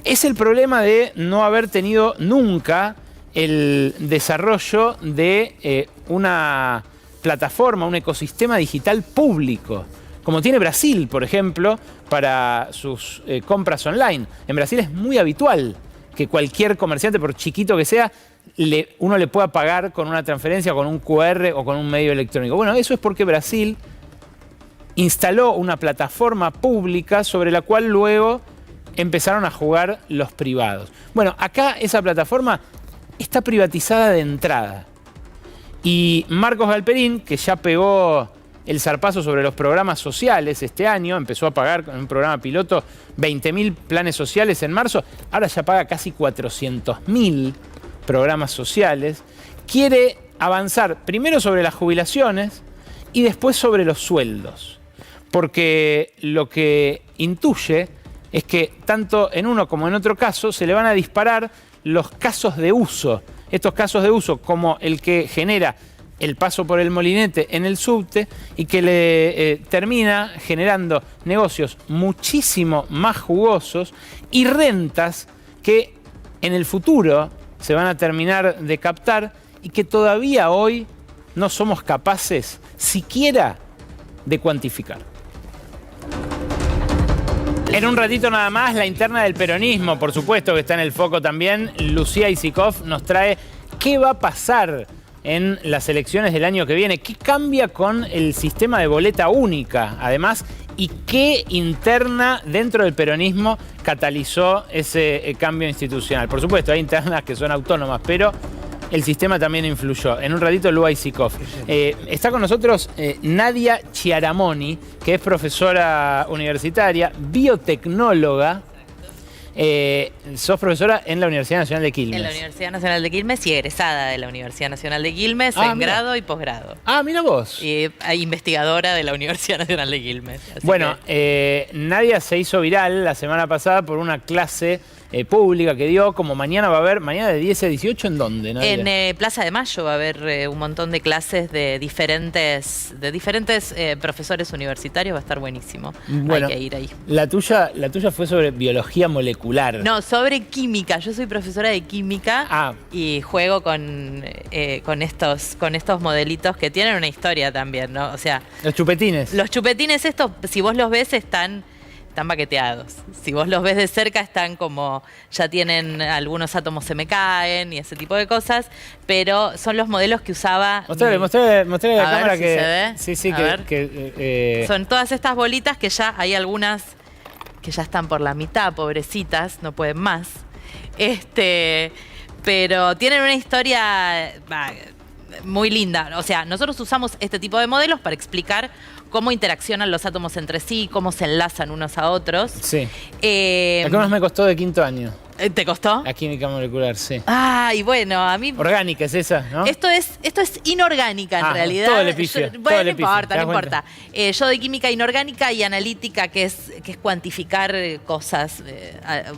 Es el problema de no haber tenido nunca el desarrollo de una plataforma, un ecosistema digital público, como tiene Brasil, por ejemplo, para sus compras online. En Brasil es muy habitual que cualquier comerciante, por chiquito que sea, uno le pueda pagar con una transferencia, con un QR o con un medio electrónico. Bueno, eso es porque Brasil instaló una plataforma pública sobre la cual luego empezaron a jugar los privados. Bueno, acá esa plataforma está privatizada de entrada. Y Marcos Galperín, que ya pegó el zarpazo sobre los programas sociales este año, empezó a pagar con un programa piloto 20.000 planes sociales en marzo, ahora ya paga casi 400.000 programas sociales, quiere avanzar primero sobre las jubilaciones y después sobre los sueldos. Porque lo que intuye es que tanto en uno como en otro caso se le van a disparar los casos de uso. Estos casos de uso como el que genera el paso por el molinete en el subte y que le termina generando negocios muchísimo más jugosos y rentas que en el futuro se van a terminar de captar y que todavía hoy no somos capaces siquiera de cuantificar. En un ratito nada más, la interna del peronismo, por supuesto que está en el foco también. Lucía Isikoff nos trae qué va a pasar en las elecciones del año que viene, qué cambia con el sistema de boleta única, además, y qué interna dentro del peronismo catalizó ese cambio institucional. Por supuesto, hay internas que son autónomas, pero el sistema también influyó. En un ratito, Lua Isikoff. Está con nosotros Nadia Chiaramoni, que es profesora universitaria, biotecnóloga. Sos profesora en la Universidad Nacional de Quilmes. En la Universidad Nacional de Quilmes y egresada de la Universidad Nacional de Quilmes en grado y posgrado. Ah, mira vos. Y investigadora de la Universidad Nacional de Quilmes. Bueno, Nadia se hizo viral la semana pasada por una clase pública que dio, como mañana va a haber, mañana de 10 a 18, ¿en dónde, Nadia? En Plaza de Mayo va a haber un montón de clases de diferentes profesores universitarios, va a estar buenísimo. Bueno, hay que ir ahí. La tuya fue sobre biología molecular. No, sobre química. Yo soy profesora de química y juego con estos modelitos que tienen una historia también, ¿no? O sea, los chupetines. Los chupetines estos, si vos los ves, están baqueteados. Si vos los ves de cerca, están como, ya tienen algunos átomos se me caen y ese tipo de cosas, pero son los modelos que usaba. Mostrale la cámara si que se ve. Sí, son todas estas bolitas que ya hay algunas que ya están por la mitad, pobrecitas, no pueden más. Pero tienen una historia muy linda. O sea, nosotros usamos este tipo de modelos para explicar cómo interaccionan los átomos entre sí, cómo se enlazan unos a otros. Sí. ¿A qué más me costó de quinto año? ¿Te costó? La química molecular, sí. Ah, y bueno, a mí... Orgánica es esa, ¿no? Esto es inorgánica en realidad. Todo le pifio. Bueno, no importa, no importa. Yo doy química inorgánica y analítica, que es cuantificar cosas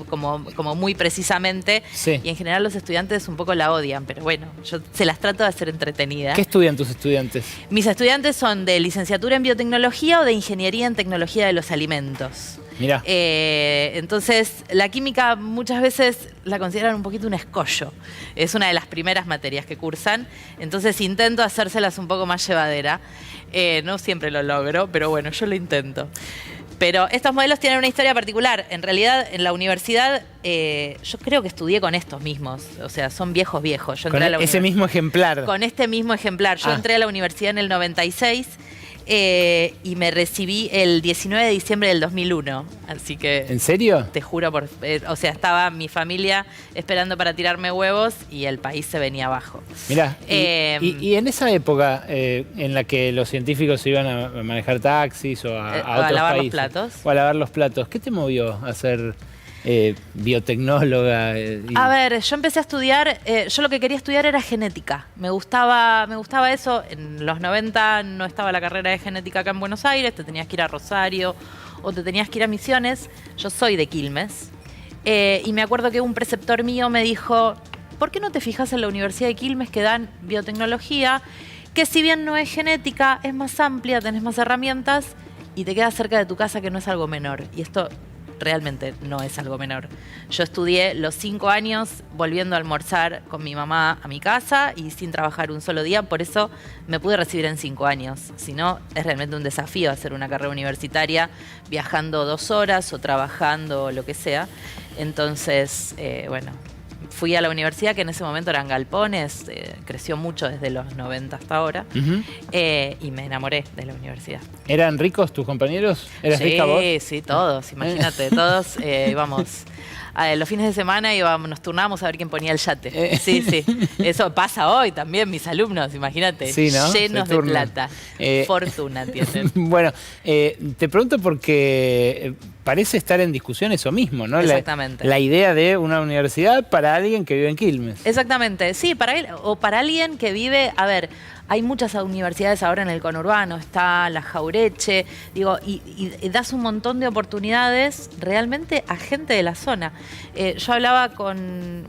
como muy precisamente. Sí. Y en general los estudiantes un poco la odian, pero bueno, yo se las trato de hacer entretenidas. ¿Qué estudian tus estudiantes? Mis estudiantes son de licenciatura en biotecnología o de ingeniería en tecnología de los alimentos. Mirá. Entonces, la química muchas veces la consideran un poquito un escollo. Es una de las primeras materias que cursan. Entonces, intento hacérselas un poco más llevadera. No siempre lo logro, pero bueno, yo lo intento. Pero estos modelos tienen una historia particular. En realidad, en la universidad, yo creo que estudié con estos mismos. O sea, son viejos. Yo entré a la ese mismo ejemplar. Con este mismo ejemplar. Yo entré a la universidad en el 96. Y me recibí el 19 de diciembre del 2001, así que... ¿En serio? Te juro, o sea, estaba mi familia esperando para tirarme huevos y el país se venía abajo. Mirá, y en esa época en la que los científicos se iban a manejar taxis o a otros a lavar países, los platos. O a lavar los platos, ¿qué te movió a ser biotecnóloga? A ver, yo empecé a estudiar, yo lo que quería estudiar era genética. Me gustaba eso. En los 90 no estaba la carrera de genética acá en Buenos Aires, te tenías que ir a Rosario o te tenías que ir a Misiones. Yo soy de Quilmes. Y me acuerdo que un preceptor mío me dijo, ¿por qué no te fijas en la Universidad de Quilmes que dan biotecnología? Que si bien no es genética, es más amplia, tenés más herramientas y te queda cerca de tu casa, que no es algo menor. Y esto realmente no es algo menor. Yo estudié los 5 años volviendo a almorzar con mi mamá a mi casa y sin trabajar un solo día, por eso me pude recibir en 5 años. Si no, es realmente un desafío hacer una carrera universitaria viajando 2 horas o trabajando o lo que sea. Entonces, bueno, fui a la universidad, que en ese momento eran galpones, creció mucho desde los 90 hasta ahora, y me enamoré de la universidad. ¿Eran ricos tus compañeros? ¿Eras rica vos? Sí, todos, imagínate, todos íbamos... los fines de semana nos turnábamos a ver quién ponía el yate. Sí. Eso pasa hoy también, mis alumnos, imagínate. Sí, ¿no? Llenos de plata. Fortuna tienen. Bueno, te pregunto porque parece estar en discusión eso mismo, ¿no? Exactamente. La idea de una universidad para alguien que vive en Quilmes. Exactamente, sí, para alguien que vive... A ver, hay muchas universidades ahora en el conurbano, está la Jaureche, digo, y das un montón de oportunidades realmente a gente de la zona. Yo hablaba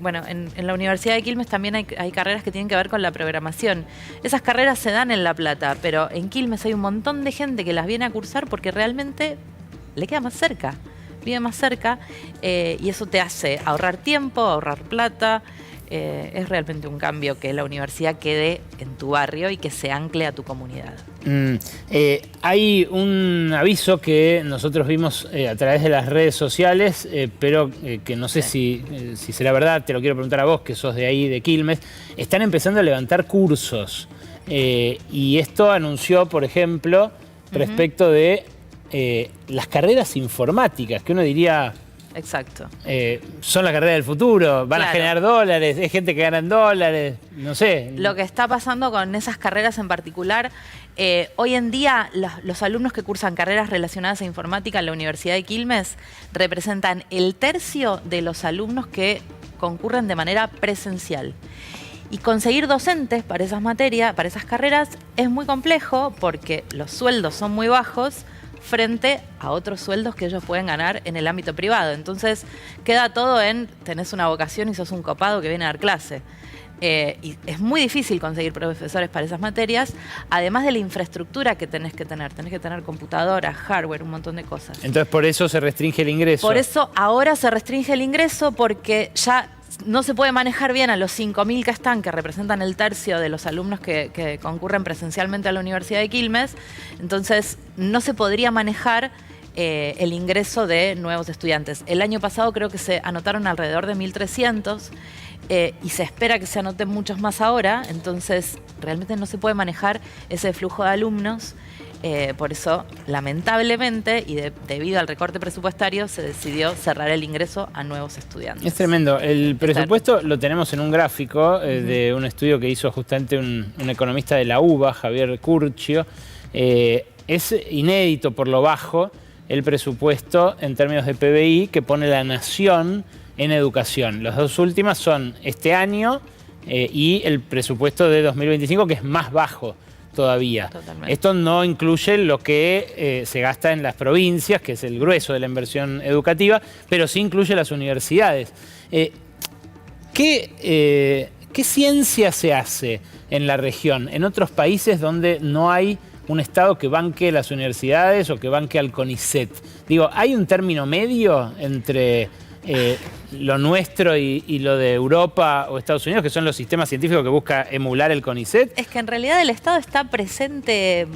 bueno, en la Universidad de Quilmes también hay carreras que tienen que ver con la programación. Esas carreras se dan en La Plata, pero en Quilmes hay un montón de gente que las viene a cursar porque realmente le queda más cerca, vive más cerca, y eso te hace ahorrar tiempo, ahorrar plata. Es realmente un cambio que la universidad quede en tu barrio y que se ancle a tu comunidad. Hay un aviso que nosotros vimos a través de las redes sociales, pero que no sé si será verdad, te lo quiero preguntar a vos, que sos de ahí, de Quilmes. Están empezando a levantar cursos. Y esto anunció, por ejemplo, respecto de las carreras informáticas, que uno diría... Exacto. Son la carrera del futuro, van a generar dólares, es gente que gana en dólares, no sé. Lo que está pasando con esas carreras en particular, hoy en día los alumnos que cursan carreras relacionadas a informática en la Universidad de Quilmes representan el tercio de los alumnos que concurren de manera presencial. Y conseguir docentes para esas materias, para esas carreras, es muy complejo porque los sueldos son muy bajos frente a otros sueldos que ellos pueden ganar en el ámbito privado. Entonces, queda todo en, tenés una vocación y sos un copado que viene a dar clase. Y es muy difícil conseguir profesores para esas materias, además de la infraestructura que tenés que tener. Tenés que tener computadoras, hardware, un montón de cosas. Entonces, por eso se restringe el ingreso. Por eso ahora se restringe el ingreso, porque ya no se puede manejar bien a los 5.000 que están, que representan el tercio de los alumnos que concurren presencialmente a la Universidad de Quilmes. Entonces, no se podría manejar el ingreso de nuevos estudiantes. El año pasado creo que se anotaron alrededor de 1.300 y se espera que se anoten muchos más ahora. Entonces, realmente no se puede manejar ese flujo de alumnos. Por eso, lamentablemente, y debido al recorte presupuestario, se decidió cerrar el ingreso a nuevos estudiantes. Es tremendo. El presupuesto lo tenemos en un gráfico de un estudio que hizo justamente un economista de la UBA, Javier Curcio. Es inédito por lo bajo el presupuesto en términos de PBI que pone la nación en educación. Las dos últimas son este año y el presupuesto de 2025, que es más bajo todavía. Totalmente. Esto no incluye lo que se gasta en las provincias, que es el grueso de la inversión educativa, pero sí incluye las universidades. ¿Qué ciencia se hace en la región, en otros países donde no hay un Estado que banque las universidades o que banque al CONICET? Digo, ¿hay un término medio entre lo nuestro y lo de Europa o Estados Unidos, que son los sistemas científicos que busca emular el CONICET? Es que en realidad el Estado está presente,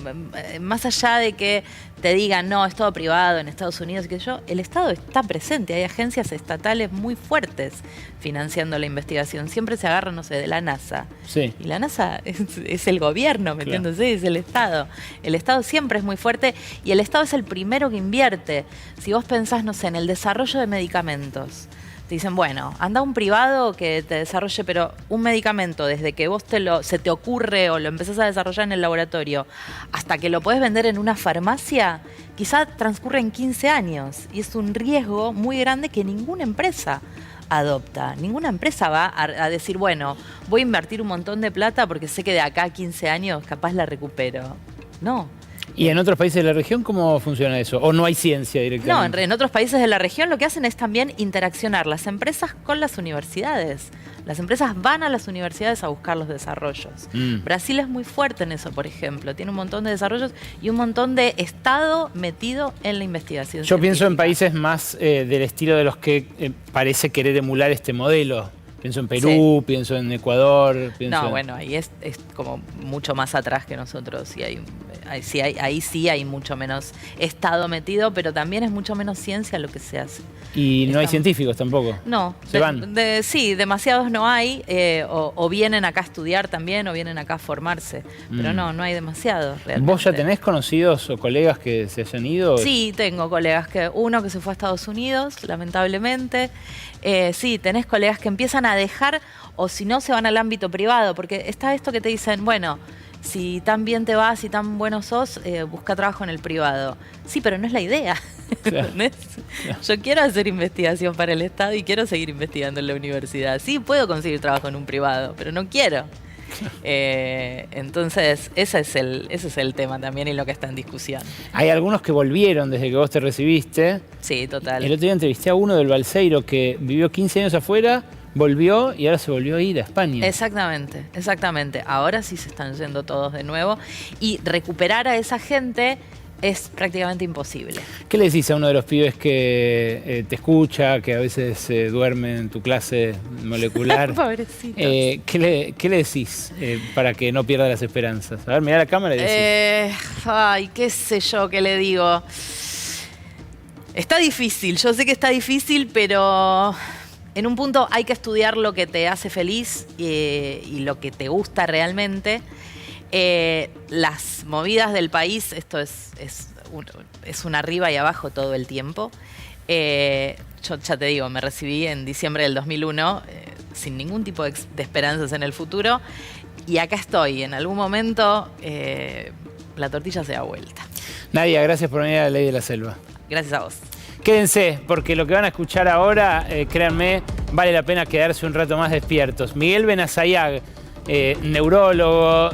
más allá de que te digan, no, es todo privado en Estados Unidos, el Estado está presente. Hay agencias estatales muy fuertes financiando la investigación. Siempre se agarran, no sé, de la NASA. Sí. Y la NASA es el gobierno, ¿me Claro. entiendes? Sí, es el Estado. El Estado siempre es muy fuerte y el Estado es el primero que invierte. Si vos pensás, no sé, en el desarrollo de medicamentos, te dicen, bueno, anda a un privado que te desarrolle, pero un medicamento, desde que vos se te ocurre o lo empezás a desarrollar en el laboratorio hasta que lo podés vender en una farmacia, quizá transcurren 15 años. Y es un riesgo muy grande que ninguna empresa adopta. Ninguna empresa va a decir, bueno, voy a invertir un montón de plata porque sé que de acá a 15 años capaz la recupero. No. ¿Y en otros países de la región cómo funciona eso? ¿O no hay ciencia directamente? No, en otros países de la región lo que hacen es también interaccionar las empresas con las universidades. Las empresas van a las universidades a buscar los desarrollos. Brasil es muy fuerte en eso, por ejemplo. Tiene un montón de desarrollos y un montón de Estado metido en la investigación Yo pienso en científica. países más del estilo de los que parece querer emular este modelo. Pienso en Perú, pienso en Ecuador. No, bueno, ahí es como mucho más atrás que nosotros. Y ahí sí hay mucho menos Estado metido, pero también es mucho menos ciencia lo que se hace. Y no hay científicos tampoco. No. ¿Se van? Sí, demasiados no hay. O vienen acá a estudiar también, o vienen acá a formarse. Pero no hay demasiados realmente. ¿Vos ya tenés conocidos o colegas que se hayan ido? Sí, tengo colegas uno que se fue a Estados Unidos, lamentablemente. Sí, tenés colegas que empiezan a dejar, o si no, se van al ámbito privado, porque está esto que te dicen, bueno, si tan bien te vas, si tan bueno sos, busca trabajo en el privado. Sí, pero no es la idea. Claro. ¿Entendés? Claro. Yo quiero hacer investigación para el Estado y quiero seguir investigando en la universidad. Sí, puedo conseguir trabajo en un privado, pero no quiero. Entonces, ese es el tema también y lo que está en discusión. Hay algunos que volvieron desde que vos te recibiste. Sí, total. El otro día entrevisté a uno del Balseiro que vivió 15 años afuera, volvió y ahora se volvió a ir a España. Exactamente, exactamente. Ahora sí se están yendo todos de nuevo y recuperar a esa gente es prácticamente imposible. ¿Qué le decís a uno de los pibes que te escucha, que a veces duerme en tu clase molecular? Pobrecitos. ¿Qué le decís para que no pierda las esperanzas? A ver, mirá la cámara y decís. Ay, qué sé yo, qué le digo. Está difícil, yo sé que está difícil, pero en un punto hay que estudiar lo que te hace feliz y lo que te gusta realmente. Las movidas del país, esto es un arriba y abajo todo el tiempo. Yo ya te digo, me recibí en diciembre del 2001 sin ningún tipo de esperanzas en el futuro y acá estoy. En algún momento la tortilla se da vuelta. Nadia, gracias por venir a La Ley de la Selva. Gracias a vos. Quédense, porque lo que van a escuchar ahora, créanme, vale la pena quedarse un rato más despiertos. Miguel Benazayag, neurólogo,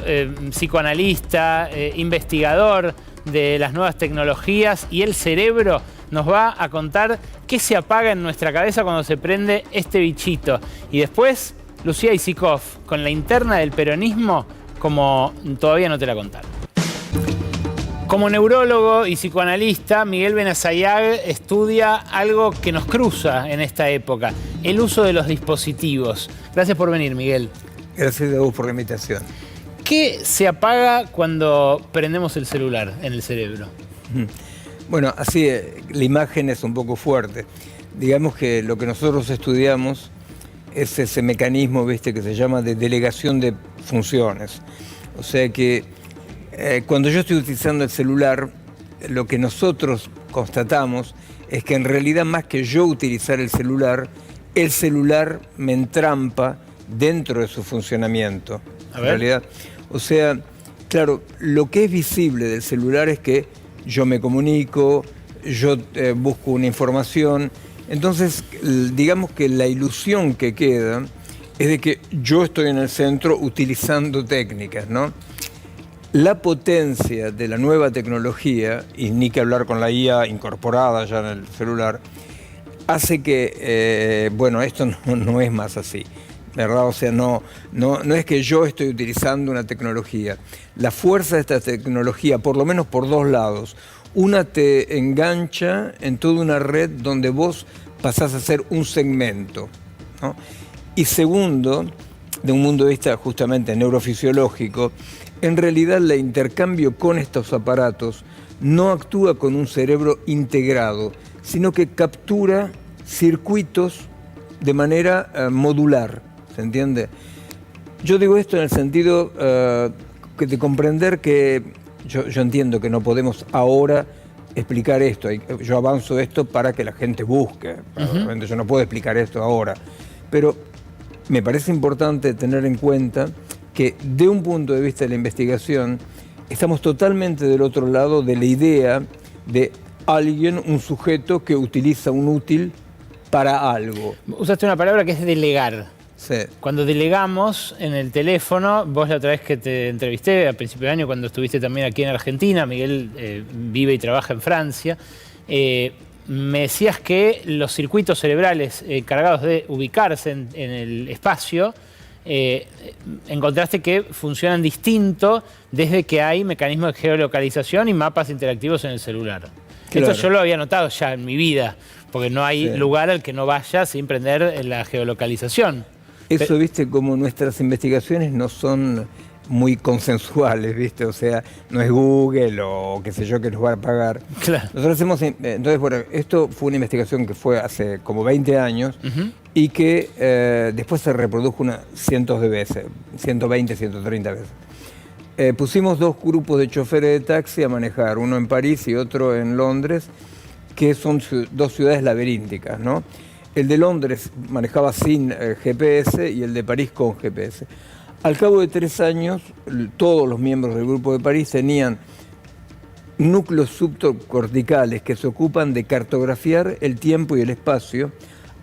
psicoanalista, investigador de las nuevas tecnologías y el cerebro, nos va a contar qué se apaga en nuestra cabeza cuando se prende este bichito. Y después, Lucía Isikoff, con la interna del peronismo, como todavía no te la contaron. Como neurólogo y psicoanalista, Miguel Benazayag estudia algo que nos cruza en esta época, el uso de los dispositivos. Gracias por venir, Miguel. Gracias a vos por la invitación. ¿Qué se apaga cuando prendemos el celular en el cerebro? Bueno, así la imagen es un poco fuerte. Digamos que lo que nosotros estudiamos es ese mecanismo, ¿viste?, que se llama de delegación de funciones. O sea que Cuando yo estoy utilizando el celular, lo que nosotros constatamos es que en realidad más que yo utilizar el celular me entrampa dentro de su funcionamiento. A En ver. realidad, o sea, claro, lo que es visible del celular es que yo me comunico, yo busco una información. Entonces, digamos que la ilusión que queda es de que yo estoy en el centro utilizando técnicas, ¿no? La potencia de la nueva tecnología, y ni que hablar con la IA incorporada ya en el celular, hace que, bueno, esto no es más así, ¿verdad? O sea, no es que yo estoy utilizando una tecnología. La fuerza de esta tecnología, por lo menos por dos lados. Una, te engancha en toda una red donde vos pasás a ser un segmento, ¿no? Y segundo, de un punto de vista justamente neurofisiológico, en realidad el intercambio con estos aparatos no actúa con un cerebro integrado, sino que captura circuitos de manera modular, ¿se entiende? Yo digo esto en el sentido de comprender que yo entiendo que no podemos ahora explicar esto. Yo avanzo esto para que la gente busque. Realmente yo no puedo explicar esto ahora. Pero me parece importante tener en cuenta que de un punto de vista de la investigación estamos totalmente del otro lado de la idea de alguien, un sujeto que utiliza un útil para algo. Usaste una palabra que es delegar. Sí. Cuando delegamos en el teléfono, vos la otra vez que te entrevisté, a principio de año, cuando estuviste también aquí en Argentina, Miguel vive y trabaja en Francia, me decías que los circuitos cerebrales cargados de ubicarse en el espacio, encontraste que funcionan distinto desde que hay mecanismos de geolocalización y mapas interactivos en el celular. Claro. Esto yo lo había notado ya en mi vida, porque no hay lugar al que no vaya sin prender la geolocalización. Eso, viste, como nuestras investigaciones no son muy consensuales, viste, o sea, no es Google o qué sé yo que nos va a pagar. Claro. Nosotros hacemos, entonces, bueno, esto fue una investigación que fue hace como 20 años y que después se reprodujo cientos de veces, 120, 130 veces. Pusimos dos grupos de choferes de taxi a manejar, uno en París y otro en Londres, que son dos ciudades laberínticas, ¿no? El de Londres manejaba sin GPS y el de París con GPS. Al cabo de 3 años, todos los miembros del grupo de París tenían núcleos subcorticales que se ocupan de cartografiar el tiempo y el espacio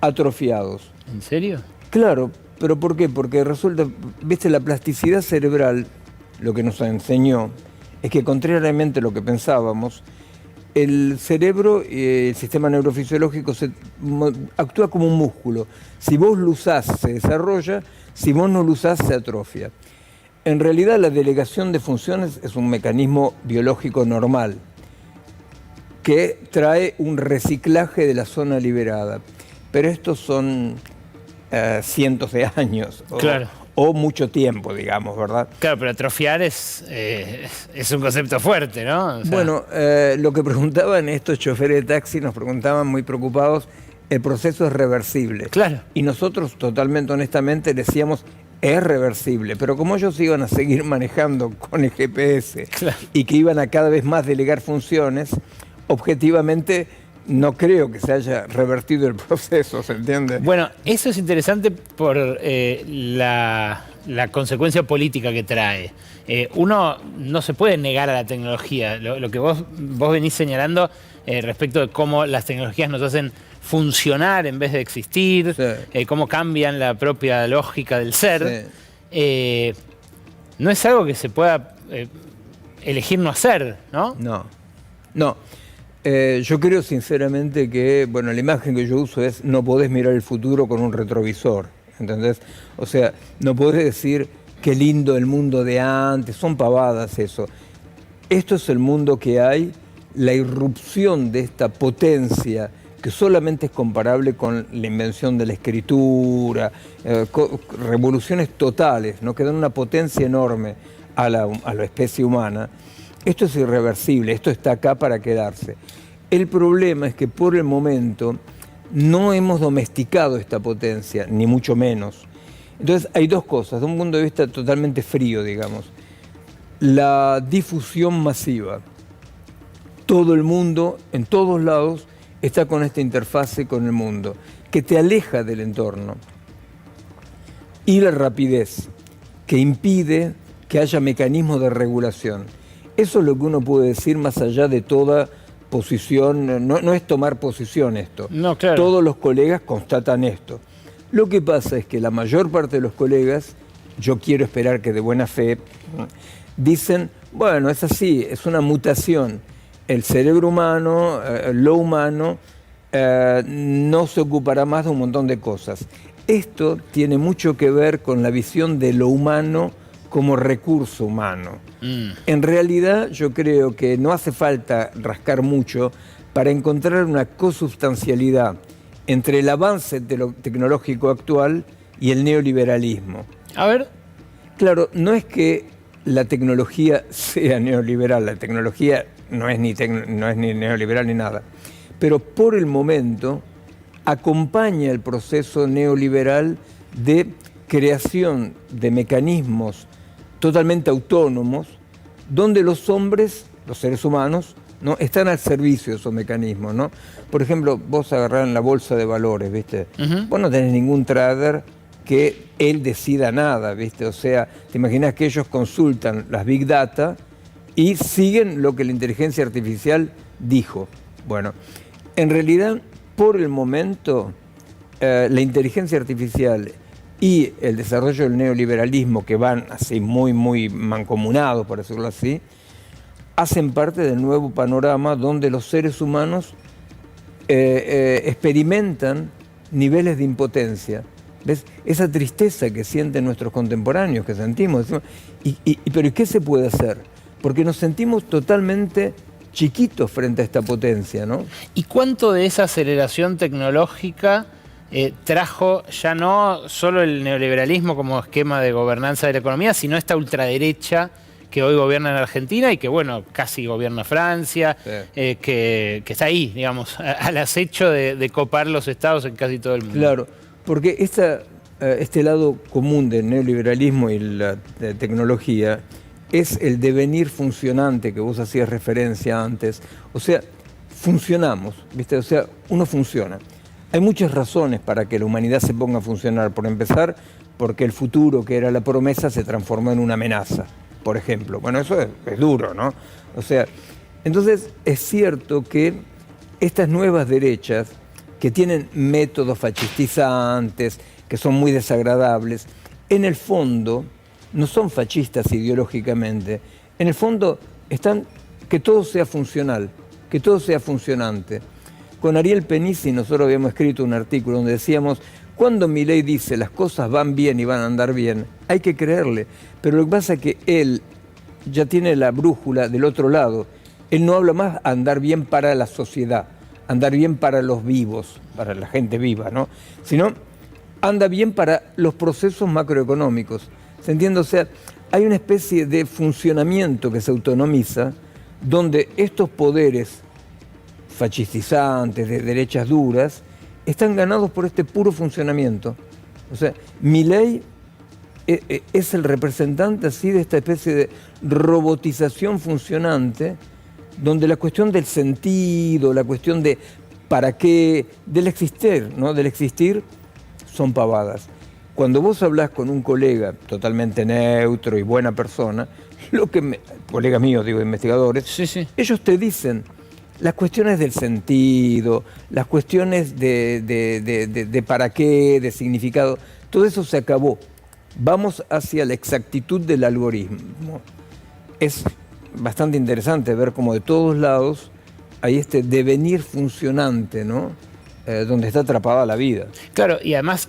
atrofiados. ¿En serio? Claro, pero ¿por qué? Porque resulta, viste, la plasticidad cerebral, lo que nos enseñó, es que contrariamente a lo que pensábamos, el cerebro y el sistema neurofisiológico actúa como un músculo. Si vos lo usás, se desarrolla; si vos no lo usás, se atrofia. En realidad, la delegación de funciones es un mecanismo biológico normal que trae un reciclaje de la zona liberada. Pero estos son cientos de años. Claro. O mucho tiempo, digamos, ¿verdad? Claro, pero atrofiar es un concepto fuerte, ¿no? O sea, bueno, lo que preguntaban estos choferes de taxi, nos preguntaban muy preocupados, el proceso es reversible. Claro. Y nosotros totalmente honestamente decíamos, es reversible, pero como ellos iban a seguir manejando con el GPS y que iban a cada vez más delegar funciones, objetivamente no creo que se haya revertido el proceso, ¿se entiende? Bueno, eso es interesante por la consecuencia política que trae. Uno no se puede negar a la tecnología. Lo que vos venís señalando respecto de cómo las tecnologías nos hacen funcionar en vez de existir, cómo cambian la propia lógica del ser, no es algo que se pueda elegir no hacer, ¿no? No. Yo creo sinceramente que, bueno, la imagen que yo uso es: no podés mirar el futuro con un retrovisor, ¿entendés? O sea, no podés decir qué lindo el mundo de antes, son pavadas eso. Esto es el mundo que hay, la irrupción de esta potencia que solamente es comparable con la invención de la escritura, revoluciones totales, ¿no? Que dan una potencia enorme a la especie humana. Esto es irreversible, esto está acá para quedarse. El problema es que por el momento no hemos domesticado esta potencia, ni mucho menos. Entonces hay dos cosas, de un punto de vista totalmente frío, digamos. la difusión masiva. Todo el mundo, en todos lados, está con esta interfase con el mundo, que te aleja del entorno. Y la rapidez, que impide que haya mecanismos de regulación. Eso es lo que uno puede decir más allá de toda posición, no es tomar posición esto. No, claro. Todos los colegas constatan esto. Lo que pasa es que la mayor parte de los colegas, yo quiero esperar que de buena fe, dicen, bueno, es así, es una mutación. El cerebro humano, lo humano, no se ocupará más de un montón de cosas. Esto tiene mucho que ver con la visión de lo humano como recurso humano. En realidad, yo creo que no hace falta rascar mucho para encontrar una consubstancialidad entre el avance tecnológico actual y el neoliberalismo. A ver. Claro, no es que la tecnología sea neoliberal, la tecnología no es ni neoliberal ni nada, pero por el momento acompaña el proceso neoliberal de creación de mecanismos totalmente autónomos, donde los hombres, los seres humanos, ¿no?, están al servicio de esos mecanismos, ¿no? Por ejemplo, vos agarrás en la bolsa de valores, ¿viste? Vos no tenés ningún trader que él decida nada, ¿viste? O sea, te imaginas que ellos consultan las Big Data y siguen lo que la inteligencia artificial dijo. Bueno, en realidad, por el momento, la inteligencia artificial y el desarrollo del neoliberalismo, que van así muy mancomunados, por decirlo así, hacen parte del nuevo panorama donde los seres humanos experimentan niveles de impotencia. ¿Ves? Esa tristeza que sienten nuestros contemporáneos, que sentimos. Pero ¿y qué se puede hacer? Porque nos sentimos totalmente chiquitos frente a esta potencia, ¿no? ¿Y cuánto de esa aceleración tecnológica trajo ya no solo el neoliberalismo como esquema de gobernanza de la economía, sino esta ultraderecha que hoy gobierna en Argentina y que, bueno, casi gobierna Francia, sí, que está ahí, digamos, al acecho de copar los estados en casi todo el mundo? Claro, porque este lado común del neoliberalismo y la tecnología es el devenir funcionante que vos hacías referencia antes. O sea, funcionamos, ¿viste? O sea, uno funciona. Hay muchas razones para que la humanidad se ponga a funcionar. Por empezar, porque el futuro, que era la promesa, se transformó en una amenaza, por ejemplo. Bueno, eso es duro, ¿no? O sea, entonces es cierto que estas nuevas derechas, que tienen métodos fascistizantes, que son muy desagradables, en el fondo no son fascistas ideológicamente. En el fondo están que todo sea funcional, que todo sea funcionante. Con Ariel Penici nosotros habíamos escrito un artículo donde decíamos, cuando Milei dice las cosas van bien y van a andar bien, hay que creerle. Pero lo que pasa es que él ya tiene la brújula del otro lado. Él no habla más andar bien para la sociedad, andar bien para los vivos, para la gente viva, ¿no? Sino anda bien para los procesos macroeconómicos. ¿Se entiende? O sea, hay una especie de funcionamiento que se autonomiza donde estos poderes fascistizantes, de derechas duras, están ganados por este puro funcionamiento. O sea, Milei es el representante así de esta especie de robotización funcionante, donde la cuestión del sentido, la cuestión de para qué, del existir, ¿no? Del existir, son pavadas. Cuando vos hablás con un colega totalmente neutro y buena persona, colegas míos, digo, investigadores, sí, ellos te dicen las cuestiones del sentido, las cuestiones de para qué, de significado, todo eso se acabó. Vamos hacia la exactitud del algoritmo. Es bastante interesante ver cómo de todos lados hay este devenir funcionante, ¿no? Donde está atrapada la vida. Claro, y además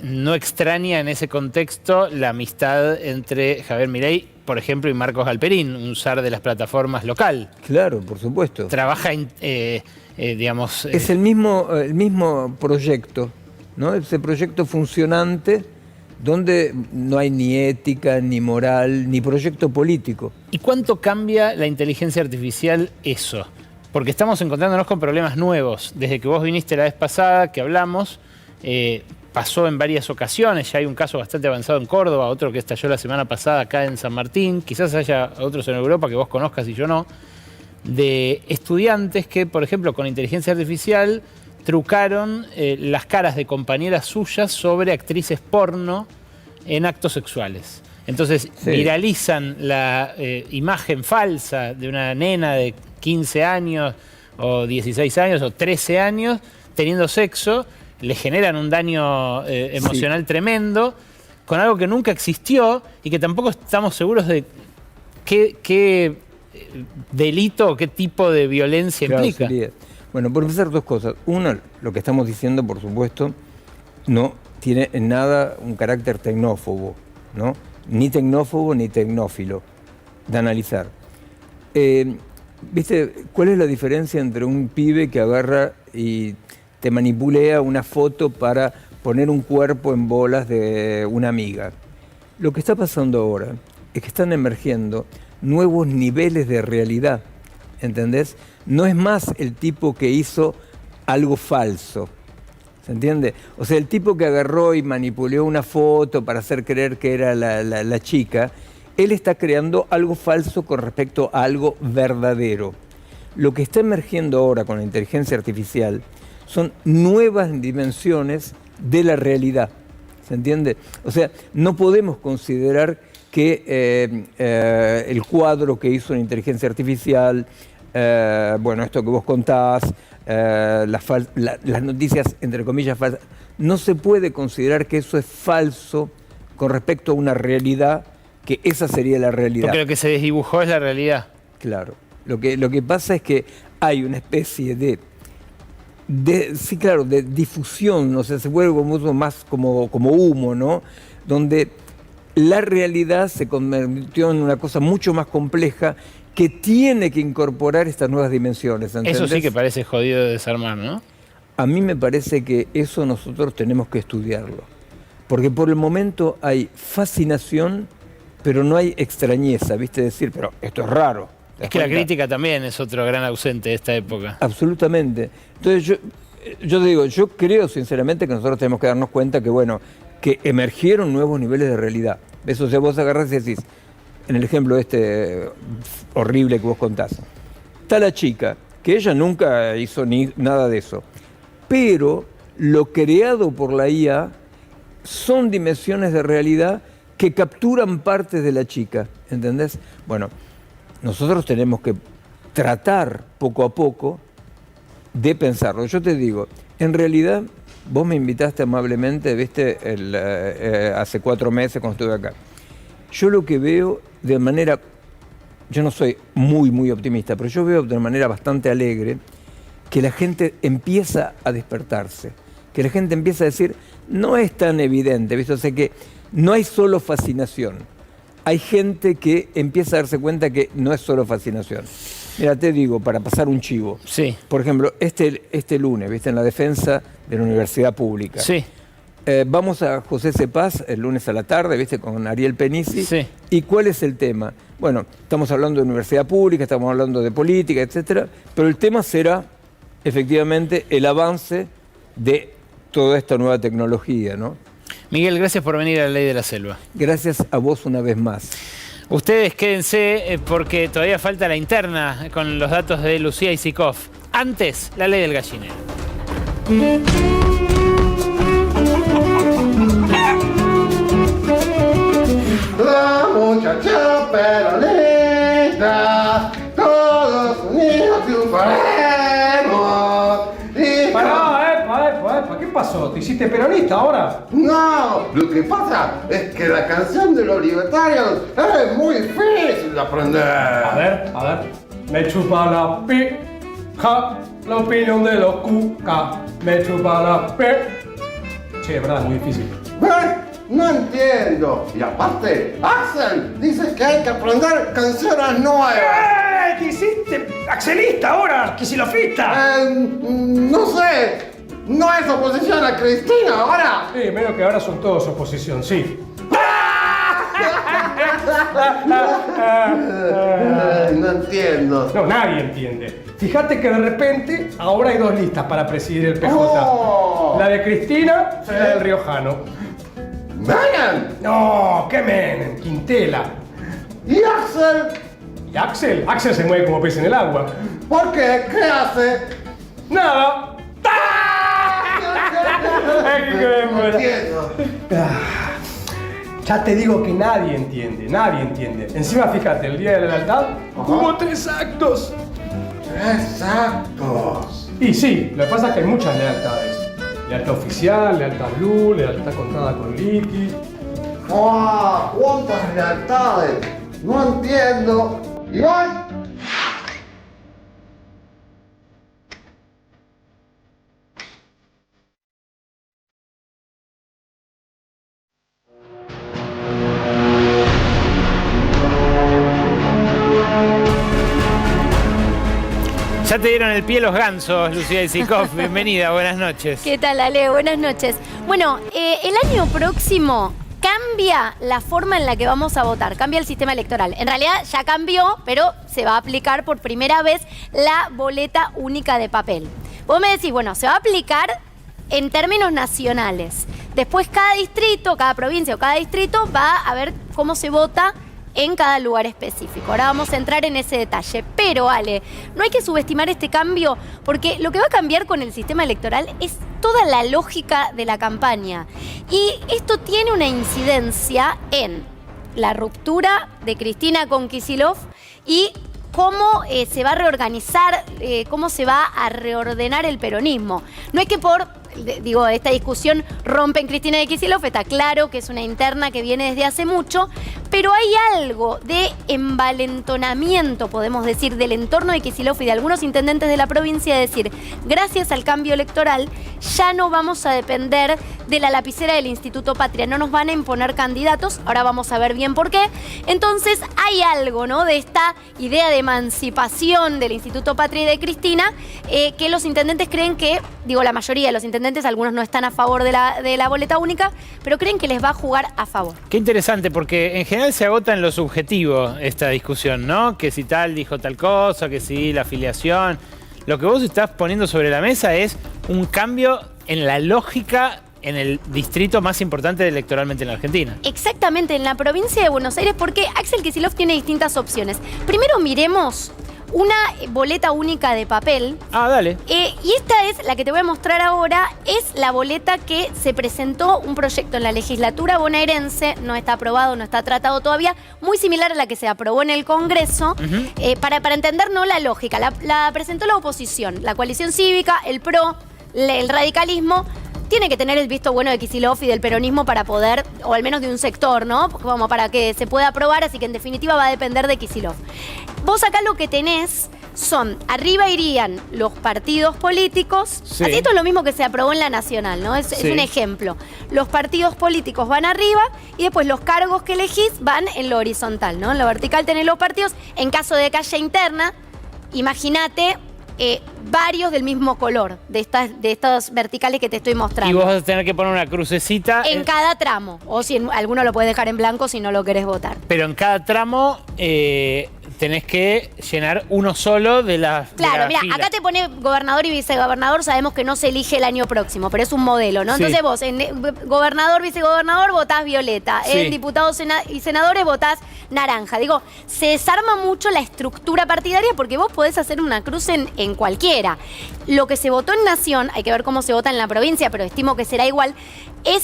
no extraña en ese contexto la amistad entre Javier Milei, por ejemplo, y Marcos Galperín, un zar de las plataformas local. Claro, por supuesto. Trabaja, digamos... Es el mismo proyecto, ¿no? Ese proyecto funcionante donde no hay ni ética, ni moral, ni proyecto político. ¿Y cuánto cambia la inteligencia artificial eso? Porque estamos encontrándonos con problemas nuevos. Desde que vos viniste la vez pasada, que hablamos, pasó en varias ocasiones. Ya hay un caso bastante avanzado en Córdoba, otro que estalló la semana pasada acá en San Martín. Quizás haya otros en Europa que vos conozcas y yo no. De estudiantes que, por ejemplo, con inteligencia artificial trucaron las caras de compañeras suyas sobre actrices porno en actos sexuales. Entonces viralizan la imagen falsa de una nena de 15 años o 16 años o 13 años teniendo sexo, le generan un daño emocional tremendo con algo que nunca existió y que tampoco estamos seguros de qué delito o qué tipo de violencia implica. Sería. Bueno, por empezar, dos cosas. Una, lo que estamos diciendo, por supuesto, no tiene en nada un carácter tecnófobo, ¿no? Ni tecnófobo ni tecnófilo, de analizar. ¿Viste cuál es la diferencia entre un pibe que agarra y te manipulea una foto para poner un cuerpo en bolas de una amiga? Lo que está pasando ahora es que están emergiendo nuevos niveles de realidad, ¿entendés? No es más el tipo que hizo algo falso, ¿se entiende? O sea, el tipo que agarró y manipuló una foto para hacer creer que era la chica, él está creando algo falso con respecto a algo verdadero. Lo que está emergiendo ahora con la inteligencia artificial son nuevas dimensiones de la realidad, ¿se entiende? O sea, no podemos considerar que el cuadro que hizo la inteligencia artificial, bueno, esto que vos contás, las noticias, entre comillas, falsas, no se puede considerar que eso es falso con respecto a una realidad, que esa sería la realidad. Porque lo que se desdibujó es la realidad. Claro. Lo que pasa es que hay una especie de difusión, o sea, se vuelve mucho más como humo, ¿no? Donde la realidad se convirtió en una cosa mucho más compleja que tiene que incorporar estas nuevas dimensiones, ¿entendés? Eso sí que parece jodido de desarmar, ¿no? A mí me parece que eso nosotros tenemos que estudiarlo. Porque por el momento hay fascinación, pero no hay extrañeza, ¿viste? Decir, pero esto es raro. Es que la crítica también es otro gran ausente de esta época. Absolutamente. Entonces yo digo, yo creo sinceramente que nosotros tenemos que darnos cuenta que, bueno, que emergieron nuevos niveles de realidad. Eso, o sea, vos agarrás y decís, en el ejemplo este horrible que vos contás, está la chica, que ella nunca hizo ni nada de eso, pero lo creado por la IA son dimensiones de realidad que capturan partes de la chica, ¿entendés? Bueno, nosotros tenemos que tratar poco a poco de pensarlo. Yo te digo, en realidad, vos me invitaste amablemente, ¿viste? Hace 4 meses cuando estuve acá. Yo lo que veo de manera, yo no soy muy optimista, pero yo veo de manera bastante alegre que la gente empieza a despertarse, que la gente empieza a decir, no es tan evidente, ¿viste? O sea que no hay solo fascinación. Hay gente que empieza a darse cuenta que no es solo fascinación. Mira, te digo, para pasar un chivo. Sí. Por ejemplo, este lunes, ¿viste? En la defensa de la universidad pública. Sí. Vamos a José Cepaz el lunes a la tarde, ¿viste? Con Ariel Penisi. Sí. ¿Y cuál es el tema? Bueno, estamos hablando de universidad pública, estamos hablando de política, etcétera, pero el tema será, efectivamente, el avance de toda esta nueva tecnología, ¿no? Miguel, gracias por venir a La Ley de la Selva. Gracias a vos una vez más. Ustedes quédense porque todavía falta la interna con los datos de Lucía Isikoff. Antes, la ley del gallinero. La muchacha peronista, todos unidos triunfaremos. Pará, epa, ¿qué pasó? ¿Te hiciste peronista ahora? No, lo que pasa es que la canción de los libertarios es muy difícil de aprender. A ver. Me chupa la pija, la opinión de los cuca. Me chupa la pija. Che, verdad, es muy difícil. ¿Ves? No entiendo. Y aparte, Axel dice que hay que aprender canciones nuevas. ¿Te hiciste axelista ahora? ¿Quisilofista? No sé. ¿No es oposición a Cristina ahora? Sí, menos que ahora son todos oposición, sí. No entiendo. No, nadie entiende. Fíjate que de repente ahora hay 2 listas para presidir el PJ. Oh. La de Cristina y la del Riojano. ¡Menem! No, ¿qué Menem? Quintela. ¿Y Axel? ¿Y Axel? Axel se mueve como pez en el agua. ¿Por qué? ¿Qué hace? Nada. No entiendo. Ya te digo que nadie entiende, nadie entiende. Encima, fíjate, el Día de la Lealtad hubo 3 actos. 3 actos. Y sí, lo que pasa es que hay muchas lealtades. Lealtad oficial, lealtad blue, lealtad contada con liqui. ¡Oh! ¡Cuántas lealtades! No entiendo. Iván. Ya te dieron el pie los gansos, Lucía Isikoff. Bienvenida, buenas noches. ¿Qué tal, Ale? Buenas noches. Bueno, el año próximo cambia la forma en la que vamos a votar, cambia el sistema electoral. En realidad ya cambió, pero se va a aplicar por primera vez la boleta única de papel. Vos me decís, bueno, se va a aplicar en términos nacionales. Después cada distrito, cada provincia o cada distrito va a ver cómo se vota en cada lugar específico. Ahora vamos a entrar en ese detalle. Pero, Ale, no hay que subestimar este cambio porque lo que va a cambiar con el sistema electoral es toda la lógica de la campaña. Y esto tiene una incidencia en la ruptura de Cristina con Kicillof y cómo se va a reorganizar, cómo se va a reordenar el peronismo. No es que esta discusión rompe en Cristina de Kicillof, está claro que es una interna que viene desde hace mucho, pero hay algo de envalentonamiento, podemos decir, del entorno de Kicillof y de algunos intendentes de la provincia, de decir, gracias al cambio electoral ya no vamos a depender de la lapicera del Instituto Patria, no nos van a imponer candidatos, ahora vamos a ver bien por qué. Entonces hay algo, ¿no?, de esta idea de emancipación del Instituto Patria y de Cristina, que los intendentes creen que, la mayoría de los intendentes, algunos no están a favor de la boleta única, pero creen que les va a jugar a favor. Qué interesante, porque en general se agota en lo subjetivo esta discusión, ¿no? Que si tal dijo tal cosa, que si la afiliación. Lo que vos estás poniendo sobre la mesa es un cambio en la lógica en el distrito más importante electoralmente en la Argentina. Exactamente, en la provincia de Buenos Aires, porque Axel Kicillof tiene distintas opciones. Primero miremos una boleta única de papel. Ah, dale. Y esta es la que te voy a mostrar ahora, es la boleta que se presentó un proyecto en la legislatura bonaerense, no está aprobado, no está tratado todavía, muy similar a la que se aprobó en el Congreso. Para entender, ¿no?, la lógica, la presentó la oposición, la coalición cívica, el PRO, el radicalismo. Tiene que tener el visto bueno de Kicillof y del peronismo para poder, o al menos de un sector, ¿no?, como para que se pueda aprobar, así que en definitiva va a depender de Kicillof. Vos acá lo que tenés son, arriba irían los partidos políticos, sí. Así esto es lo mismo que se aprobó en la Nacional, ¿no? Es un ejemplo. Los partidos políticos van arriba y después los cargos que elegís van en lo horizontal, ¿no? En lo vertical tenés los partidos, en caso de que haya interna, imagínate varios del mismo color, de estas verticales que te estoy mostrando. Y vos vas a tener que poner una crucecita en cada tramo, o si alguno lo puedes dejar en blanco si no lo querés votar. Pero en cada tramo tenés que llenar uno solo de las Claro, mira, fila. acá te pone gobernador y vicegobernador, sabemos que no se elige el año próximo, pero es un modelo, ¿no? Sí. Entonces vos, en gobernador, vicegobernador, votás violeta. Sí. En diputados y senadores votás naranja. Digo, se desarma mucho la estructura partidaria porque vos podés hacer una cruz en cualquiera. Lo que se votó en Nación, hay que ver cómo se vota en la provincia, pero estimo que será igual,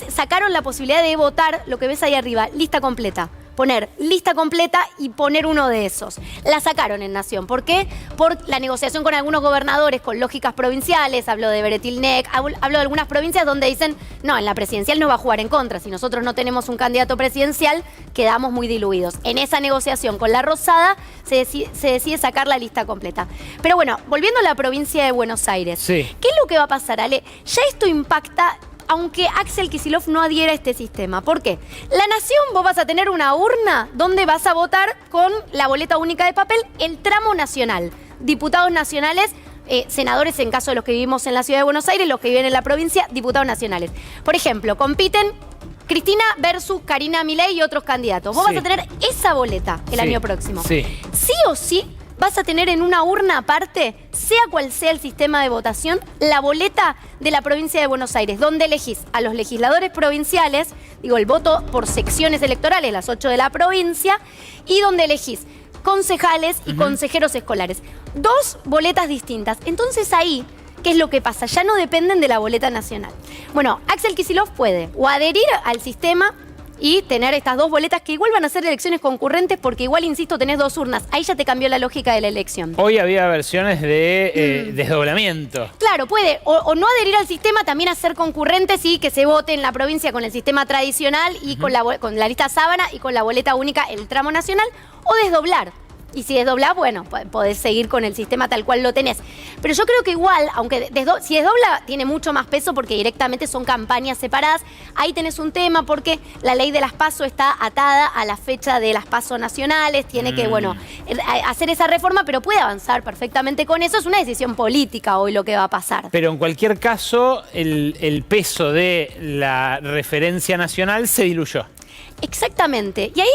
sacaron la posibilidad de votar, lo que ves ahí arriba, lista completa. Poner lista completa y poner uno de esos. La sacaron en Nación. ¿Por qué? Por la negociación con algunos gobernadores con lógicas provinciales. Hablo de Beretilnec, hablo de algunas provincias donde dicen, no, en la presidencial no va a jugar en contra. Si nosotros no tenemos un candidato presidencial, quedamos muy diluidos. En esa negociación con la Rosada se decide sacar la lista completa. Pero bueno, volviendo a la provincia de Buenos Aires. Sí. ¿Qué es lo que va a pasar, Ale? Ya esto impacta, aunque Axel Kicillof no adhiera a este sistema. ¿Por qué? La Nación, vos vas a tener una urna donde vas a votar con la boleta única de papel el tramo nacional. Diputados nacionales, senadores en caso de los que vivimos en la ciudad de Buenos Aires, los que viven en la provincia, diputados nacionales. Por ejemplo, compiten Cristina versus Karina Milei y otros candidatos. Vos vas a tener esa boleta el año próximo. Sí o sí vas a tener en una urna aparte, sea cual sea el sistema de votación, la boleta de la provincia de Buenos Aires, donde elegís a los legisladores provinciales, digo, el voto por secciones electorales, las 8 de la provincia, y donde elegís concejales y consejeros escolares. 2 boletas distintas. Entonces ahí, ¿qué es lo que pasa? Ya no dependen de la boleta nacional. Bueno, Axel Kicillof puede o adherir al sistema y tener estas 2 boletas que igual van a ser elecciones concurrentes porque igual, insisto, tenés 2 urnas. Ahí ya te cambió la lógica de la elección. Hoy había versiones de desdoblamiento. Claro, puede o no adherir al sistema, también hacer concurrentes y que se vote en la provincia con el sistema tradicional y con la lista sábana y con la boleta única el tramo nacional, o desdoblar. Y si desdoblás, bueno, podés seguir con el sistema tal cual lo tenés. Pero yo creo que igual, aunque si desdobla, tiene mucho más peso porque directamente son campañas separadas. Ahí tenés un tema porque la ley de las PASO está atada a la fecha de las PASO nacionales. Tiene que, bueno, hacer esa reforma, pero puede avanzar perfectamente con eso. Es una decisión política hoy lo que va a pasar. Pero en cualquier caso, el peso de la referencia nacional se diluyó. Exactamente. Y ahí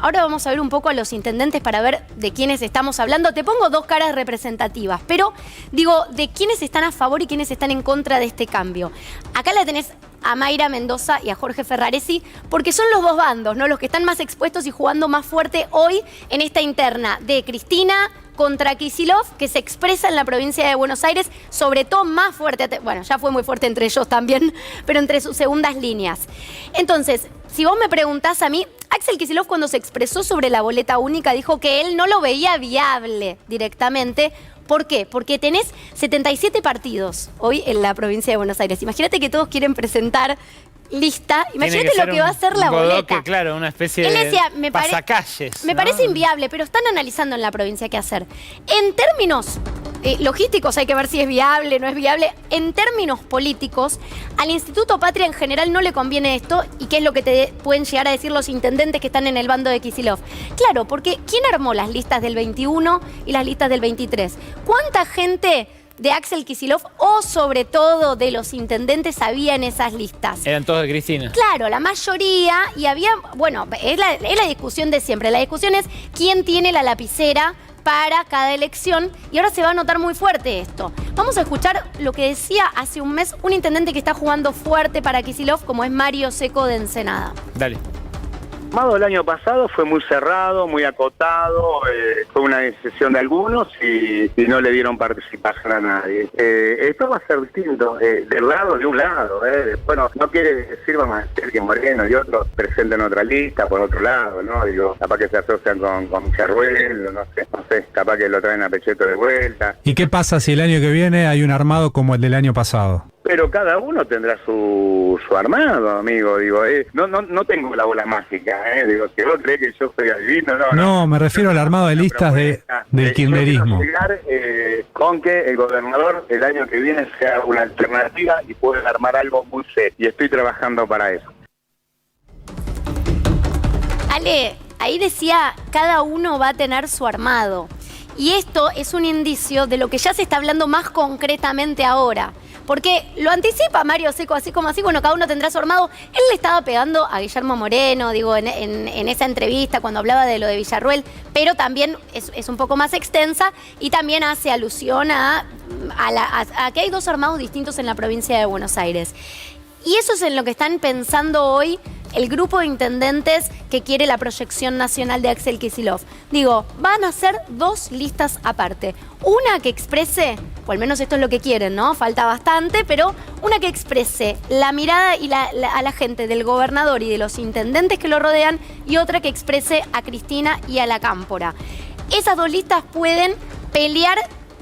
ahora vamos a ver un poco a los intendentes para ver de quiénes estamos hablando. Te pongo 2 caras representativas, pero digo, de quiénes están a favor y quiénes están en contra de este cambio. Acá la tenés a Mayra Mendoza y a Jorge Ferraresi, porque son los 2 bandos, ¿no? Los que están más expuestos y jugando más fuerte hoy en esta interna de Cristina contra Kicillof, que se expresa en la provincia de Buenos Aires, sobre todo más fuerte, bueno, ya fue muy fuerte entre ellos también, pero entre sus segundas líneas. Entonces, si vos me preguntás a mí, Axel Kicillof cuando se expresó sobre la boleta única dijo que él no lo veía viable directamente. ¿Por qué? Porque tenés 77 partidos hoy en la provincia de Buenos Aires. Imagínate que todos quieren presentar lista. Imagínate lo que va a ser la boleta. Claro, una especie de pasacalles. Me parece inviable, pero están analizando en la provincia qué hacer. En términos logísticos hay que ver si es viable, no es viable. En términos políticos, al Instituto Patria en general no le conviene esto. ¿Y qué es lo que te pueden llegar a decir los intendentes que están en el bando de Kicillof? Claro, porque ¿quién armó las listas del 21 y las listas del 23? ¿Cuánta gente de Axel Kicillof o sobre todo de los intendentes había en esas listas? Eran todos de Cristina. Claro, la mayoría, y había, bueno, es la discusión de siempre. La discusión es quién tiene la lapicera para cada elección, y ahora se va a notar muy fuerte esto. Vamos a escuchar lo que decía hace un mes un intendente que está jugando fuerte para Kicillof, como es Mario Seco de Ensenada. Dale. El año pasado fue muy cerrado, muy acotado, fue una decisión de algunos y no le dieron participación a nadie. Esto va a ser distinto, de un lado. Después no quiere decir, vamos a decir que Moreno y otros presenten otra lista por otro lado, ¿no? Digo, capaz que se asocian con Charruel, no sé, capaz que lo traen a Pechetto de vuelta. ¿Y qué pasa si el año que viene hay un armado como el del año pasado? Pero cada uno tendrá su armado, amigo. Digo, no tengo la bola mágica, digo, si vos crees que yo soy adivino, no, me refiero al armado de listas del kirchnerismo. Llegar con que el gobernador el año que viene sea una alternativa y pueda armar algo muy serio. Y estoy trabajando para eso. Ale, ahí decía, cada uno va a tener su armado. Y esto es un indicio de lo que ya se está hablando más concretamente ahora. Porque lo anticipa Mario Seco, así como así, bueno, cada uno tendrá su armado. Él le estaba pegando a Guillermo Moreno, digo, en esa entrevista cuando hablaba de lo de Villarruel, pero también es un poco más extensa y también hace alusión a que hay 2 armados distintos en la provincia de Buenos Aires. Y eso es en lo que están pensando hoy el grupo de intendentes que quiere la proyección nacional de Axel Kicillof. Digo, van a ser 2 listas aparte. Una que exprese, o al menos esto es lo que quieren, ¿no? Falta bastante, pero una que exprese la mirada y a la gente del gobernador y de los intendentes que lo rodean, y otra que exprese a Cristina y a la Cámpora. Esas 2 listas pueden pelear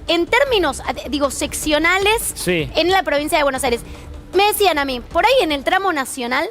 en términos, digo, seccionales en la provincia de Buenos Aires. Me decían a mí, por ahí en el tramo nacional,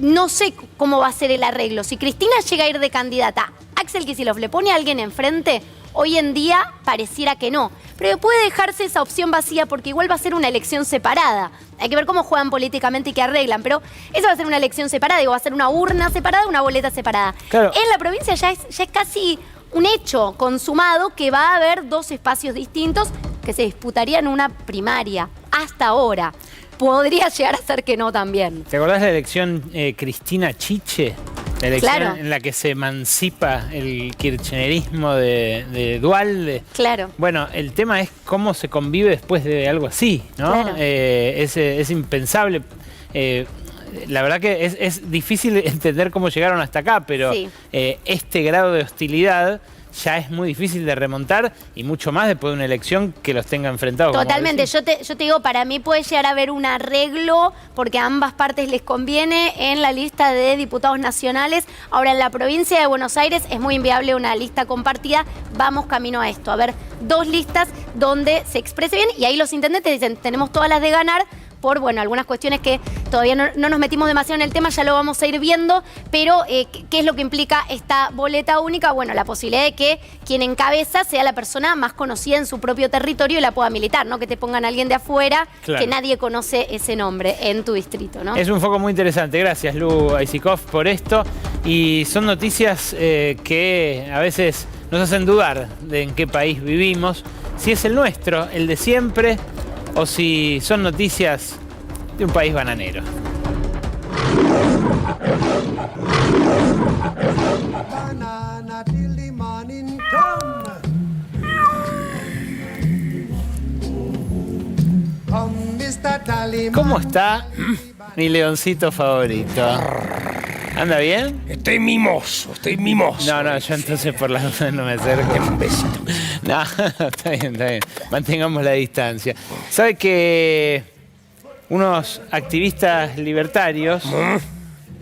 no sé cómo va a ser el arreglo. Si Cristina llega a ir de candidata, Axel Kicillof le pone a alguien enfrente, hoy en día pareciera que no. Pero puede dejarse esa opción vacía porque igual va a ser una elección separada. Hay que ver cómo juegan políticamente y qué arreglan. Pero esa va a ser una elección separada, digo, va a ser una urna separada, una boleta separada. Claro. En la provincia ya es casi un hecho consumado que va a haber 2 espacios distintos que se disputarían una primaria hasta ahora. podría llegar a ser que no también. ¿Te acordás de la elección Cristina Chiche? La elección Claro. en la que se emancipa el kirchnerismo de Duhalde. Claro. Bueno, el tema es cómo se convive después de algo así, ¿no? Claro. Es impensable. La verdad que es difícil entender cómo llegaron hasta acá, pero Sí. este grado de hostilidad ya es muy difícil de remontar y mucho más después de una elección que los tenga enfrentados. como Totalmente, decís. yo te digo, para mí puede llegar a haber un arreglo porque a ambas partes les conviene en la lista de diputados nacionales. Ahora, en la provincia de Buenos Aires es muy inviable una lista compartida. Vamos camino a esto, a ver 2 listas donde se exprese bien y ahí los intendentes dicen, tenemos todas las de ganar por, bueno, algunas cuestiones que todavía no nos metimos demasiado en el tema, ya lo vamos a ir viendo, pero ¿qué es lo que implica esta boleta única? Bueno, la posibilidad de que quien encabeza sea la persona más conocida en su propio territorio y la pueda militar, ¿no? Que te pongan a alguien de afuera, Claro. que nadie conoce ese nombre en tu distrito, ¿no? Es un foco muy interesante. Gracias, Lu Aisikov, por esto. Y son noticias que a veces nos hacen dudar de en qué país vivimos, si es el nuestro, el de siempre, o si son noticias de un país bananero. ¿Cómo está mi leoncito favorito? ¿Anda bien? Estoy mimoso, estoy mimoso. No, yo entonces por las dudas no me acerco. Un besito. No, está bien. Mantengamos la distancia. ¿Sabe que unos activistas libertarios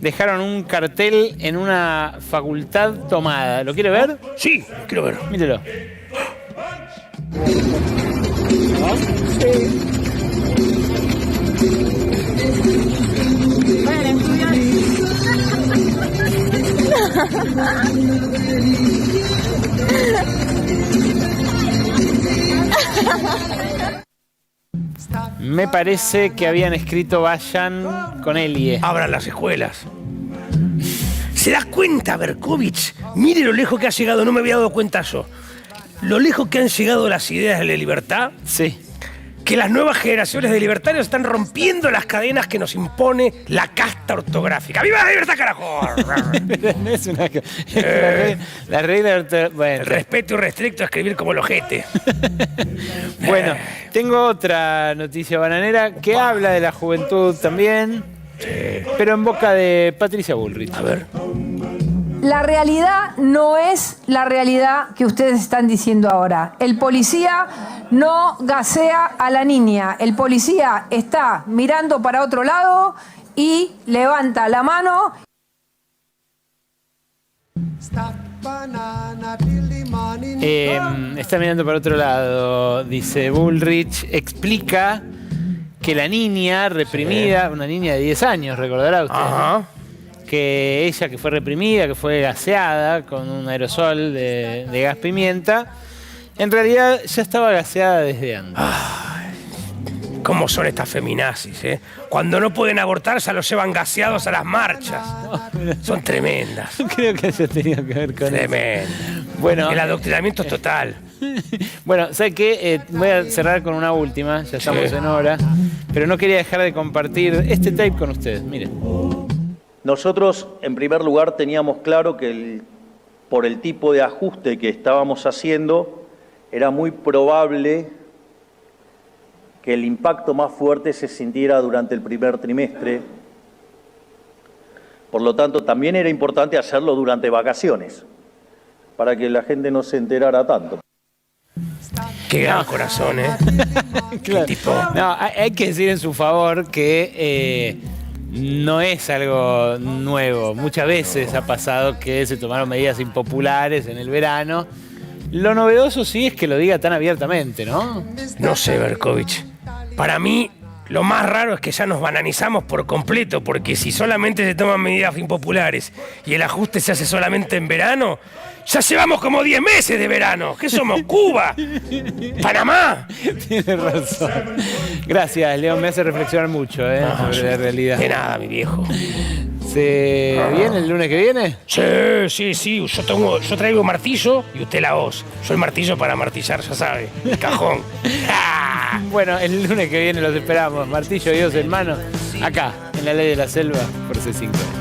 dejaron un cartel en una facultad tomada? ¿Lo quiere ver? Sí, quiero ver. Mírelo. Me parece que habían escrito vayan con Elie. Abran las escuelas. ¿Se da cuenta, Berkovich? Mire lo lejos que ha llegado, no me había dado cuenta yo. Lo lejos que han llegado las ideas de la libertad. Sí. Que las nuevas generaciones de libertarios están rompiendo las cadenas que nos impone la casta ortográfica. ¡Viva la libertad, carajo! No es una... La regla... Bueno. El respeto irrestricto a escribir como el ojete. Bueno, tengo otra noticia bananera que habla de la juventud también, pero en boca de Patricia Bullrich. A ver. La realidad no es la realidad que ustedes están diciendo ahora. El policía no gasea a la niña. El policía está mirando para otro lado y levanta la mano. Está mirando para otro lado, dice Bullrich. Explica que la niña reprimida, una niña de 10 años, recordará usted. Ajá. Que ella que fue reprimida, que fue gaseada con un aerosol de gas pimienta, en realidad ya estaba gaseada desde antes. ¿Cómo son estas feminazis, eh? Cuando no pueden abortar, ya los llevan gaseados a las marchas. Son tremendas. No creo que haya tenido que ver con Tremendo. eso. Bueno, el adoctrinamiento es total. Bueno, ¿sabe qué? Voy a cerrar con una última, ya estamos en hora, pero no quería dejar de compartir este tape con ustedes. Miren. Nosotros, en primer lugar, teníamos claro que por el tipo de ajuste que estábamos haciendo, era muy probable que el impacto más fuerte se sintiera durante el primer trimestre. Por lo tanto, también era importante hacerlo durante vacaciones, para que la gente no se enterara tanto. Qué gran corazón, ¿eh? Claro. Qué tipo. No, hay que decir en su favor que no es algo nuevo. Muchas veces ha pasado que se tomaron medidas impopulares en el verano. Lo novedoso sí es que lo diga tan abiertamente, ¿no? No sé, Berkovich. Para mí, lo más raro es que ya nos bananizamos por completo, porque si solamente se toman medidas impopulares y el ajuste se hace solamente en verano, ya llevamos como 10 meses de verano. ¿Qué somos? ¿Cuba? ¿Panamá? Tiene razón. Gracias, León. Me hace reflexionar mucho sobre la realidad. De nada, mi viejo. ¿Se viene el lunes que viene? Sí. Yo traigo martillo y usted la hoz. Yo el martillo para martillar, ya sabe. El cajón. Bueno, el lunes que viene los esperamos. Martillo y Dios en mano, acá, en La Ley de la Selva, por C5.